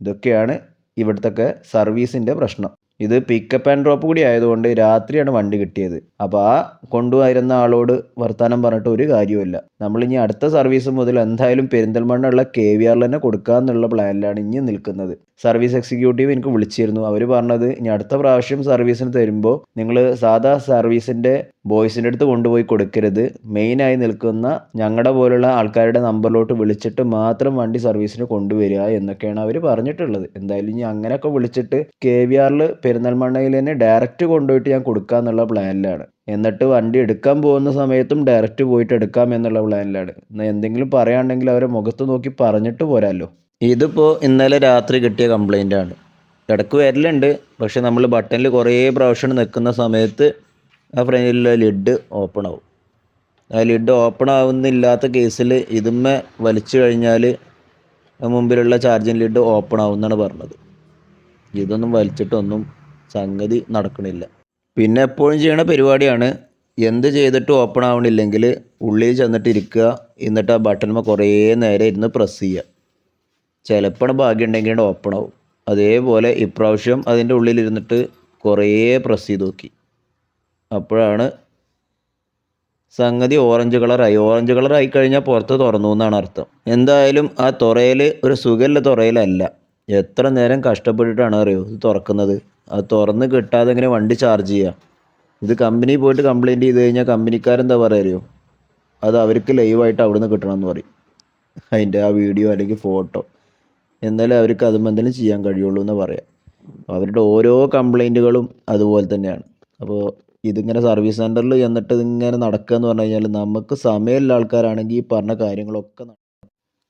S1: ഇതൊക്കെയാണ് ഇവിടുത്തെ സർവീസിൻ്റെ പ്രശ്നം. ഇത് പിക്കപ്പ് ആൻഡ് ഡ്രോപ്പ് കൂടി ആയതുകൊണ്ട് രാത്രിയാണ് വണ്ടി കിട്ടിയത്. അപ്പോൾ ആ കൊണ്ടുവരുന്ന ആളോട് വർത്തമാനം പറഞ്ഞിട്ട് ഒരു കാര്യവുമില്ല. നമ്മളിനി അടുത്ത സർവീസ് മുതൽ എന്തായാലും പെരിന്തൽമണ്ണ ഉള്ള KVRൽ തന്നെ കൊടുക്കാമെന്നുള്ള പ്ലാനിലാണ് ഇനി നിൽക്കുന്നത്. സർവീസ് എക്സിക്യൂട്ടീവ് എനിക്ക് വിളിച്ചിരുന്നു. അവർ പറഞ്ഞത് ഇനി അടുത്ത പ്രാവശ്യം സർവീസിന് തരുമ്പോൾ നിങ്ങൾ സാധാ സർവീസിൻ്റെ ബോയ്സിൻ്റെ അടുത്ത് കൊണ്ടുപോയി കൊടുക്കരുത്. മെയിനായി നിൽക്കുന്ന ഞങ്ങളുടെ പോലുള്ള ആൾക്കാരുടെ നമ്പറിലോട്ട് വിളിച്ചിട്ട് മാത്രം വണ്ടി സർവീസിന് കൊണ്ടുവരിക എന്നൊക്കെയാണ് അവർ പറഞ്ഞിട്ടുള്ളത്. എന്തായാലും ഇനി അങ്ങനെയൊക്കെ വിളിച്ചിട്ട് KVRൽ പെരിന്തൽമണ്ണയിൽ തന്നെ ഡയറക്റ്റ് കൊണ്ടുപോയിട്ട് ഞാൻ കൊടുക്കാമെന്നുള്ള പ്ലാനിലാണ്. എന്നിട്ട് വണ്ടി എടുക്കാൻ പോകുന്ന സമയത്തും ഡയറക്റ്റ് പോയിട്ട് എടുക്കാം എന്നുള്ള പ്ലാനിലാണ്. എന്നാൽ എന്തെങ്കിലും പറയുകയാണെങ്കിൽ അവരെ മുഖത്ത് നോക്കി പറഞ്ഞിട്ട് പോരാമല്ലോ. ഇതിപ്പോൾ ഇന്നലെ രാത്രി കിട്ടിയ കംപ്ലൈൻ്റ് ആണ്. ഇടയ്ക്ക് വരലുണ്ട്, പക്ഷെ നമ്മൾ ബട്ടണിൽ കുറേ പ്രാവശ്യം നിൽക്കുന്ന സമയത്ത് ആ ഫ്രണ്ടിലുള്ള ലിഡ് ഓപ്പൺ ആവും. ആ ലിഡ് ഓപ്പൺ ആവുന്നില്ലാത്ത കേസിൽ ഇതുമ്മേ വലിച്ചു കഴിഞ്ഞാൽ മുമ്പിലുള്ള ചാർജിങ് ലിഡ് ഓപ്പൺ ആവുമെന്നാണ് പറഞ്ഞത്. ഇതൊന്നും വലിച്ചിട്ടൊന്നും സംഗതി നടക്കണില്ല. പിന്നെ എപ്പോഴും ചെയ്യണ പരിപാടിയാണ്, എന്ത് ചെയ്തിട്ട് ഓപ്പൺ ആവണില്ലെങ്കിൽ ഉള്ളിൽ ചെന്നിട്ട് ഇരിക്കുക, എന്നിട്ട് ആ ബട്ടൺമേ കുറേ നേരം ഇരുന്ന് പ്രസ് ചെയ്യുക. ചിലപ്പോൾ ഭാഗ്യം ഉണ്ടെങ്കിൽ ഓപ്പൺ ആവും. അതേപോലെ ഇപ്രാവശ്യം അതിൻ്റെ ഉള്ളിലിരുന്നിട്ട് കുറേ പ്രസ് ചെയ്ത് നോക്കി. അപ്പോഴാണ് സംഗതി ഓറഞ്ച് കളറായി. ഓറഞ്ച് കളറായി കഴിഞ്ഞാൽ പുറത്ത് തുറന്നു എന്നാണ് അർത്ഥം. എന്തായാലും ആ തുറയിൽ ഒരു സുഖമുള്ള തുറയിലല്ല. എത്ര നേരം കഷ്ടപ്പെട്ടിട്ടാണ് അറിയോ ഇത് തുറക്കുന്നത്. അത് തുറന്ന് കിട്ടാതെ ഇങ്ങനെ വണ്ടി ചാർജ് ചെയ്യുക. ഇത് കമ്പനി പോയിട്ട് കംപ്ലയിൻറ്റ് ചെയ്ത് കഴിഞ്ഞാൽ കമ്പനിക്കാരെന്താ പറയുക അറിയോ? അത് അവർക്ക് ലൈവായിട്ട് അവിടെ നിന്ന് കിട്ടണമെന്ന് പറയും. അതിൻ്റെ ആ വീഡിയോ അല്ലെങ്കിൽ ഫോട്ടോ എന്നാലും അവർക്ക് അതും എന്തെങ്കിലും ചെയ്യാൻ കഴിയുള്ളൂ എന്ന് പറയാം. അവരുടെ ഓരോ കംപ്ലൈൻറ്റുകളും അതുപോലെ തന്നെയാണ്. അപ്പോൾ ഇതിങ്ങനെ സർവീസ് സെൻറ്ററിൽ എന്നിട്ട് ഇതിങ്ങനെ നടക്കുക എന്ന് പറഞ്ഞു കഴിഞ്ഞാൽ നമുക്ക് സമയമുള്ള ആൾക്കാരാണെങ്കിൽ ഈ പറഞ്ഞ കാര്യങ്ങളൊക്കെ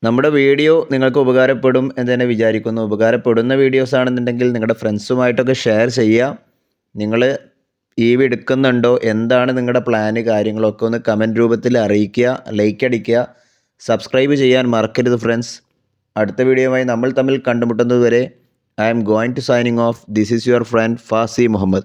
S1: നമ്മുടെ വീഡിയോ നിങ്ങൾക്ക് ഉപകാരപ്പെടും എന്ന് തന്നെ വിചാരിക്കുന്നു. ഉപകാരപ്പെടുന്ന വീഡിയോസ് ആണെന്നുണ്ടെങ്കിൽ നിങ്ങളുടെ ഫ്രണ്ട്സുമായിട്ടൊക്കെ ഷെയർ ചെയ്യുക. നിങ്ങൾ EV എടുക്കുന്നുണ്ടോ, എന്താണ് നിങ്ങളുടെ പ്ലാന്, കാര്യങ്ങളൊക്കെ ഒന്ന് കമൻറ്റ് രൂപത്തിൽ അറിയിക്കുക. ലൈക്ക് അടിക്കുക, സബ്സ്ക്രൈബ് ചെയ്യാൻ മറക്കരുത് ഫ്രണ്ട്സ്. അടുത്ത വീഡിയോയുമായി നമ്മൾ തമ്മിൽ കണ്ടുമുട്ടുന്നത് വരെ I am going to signing off. This is your friend Fasi Muhammad.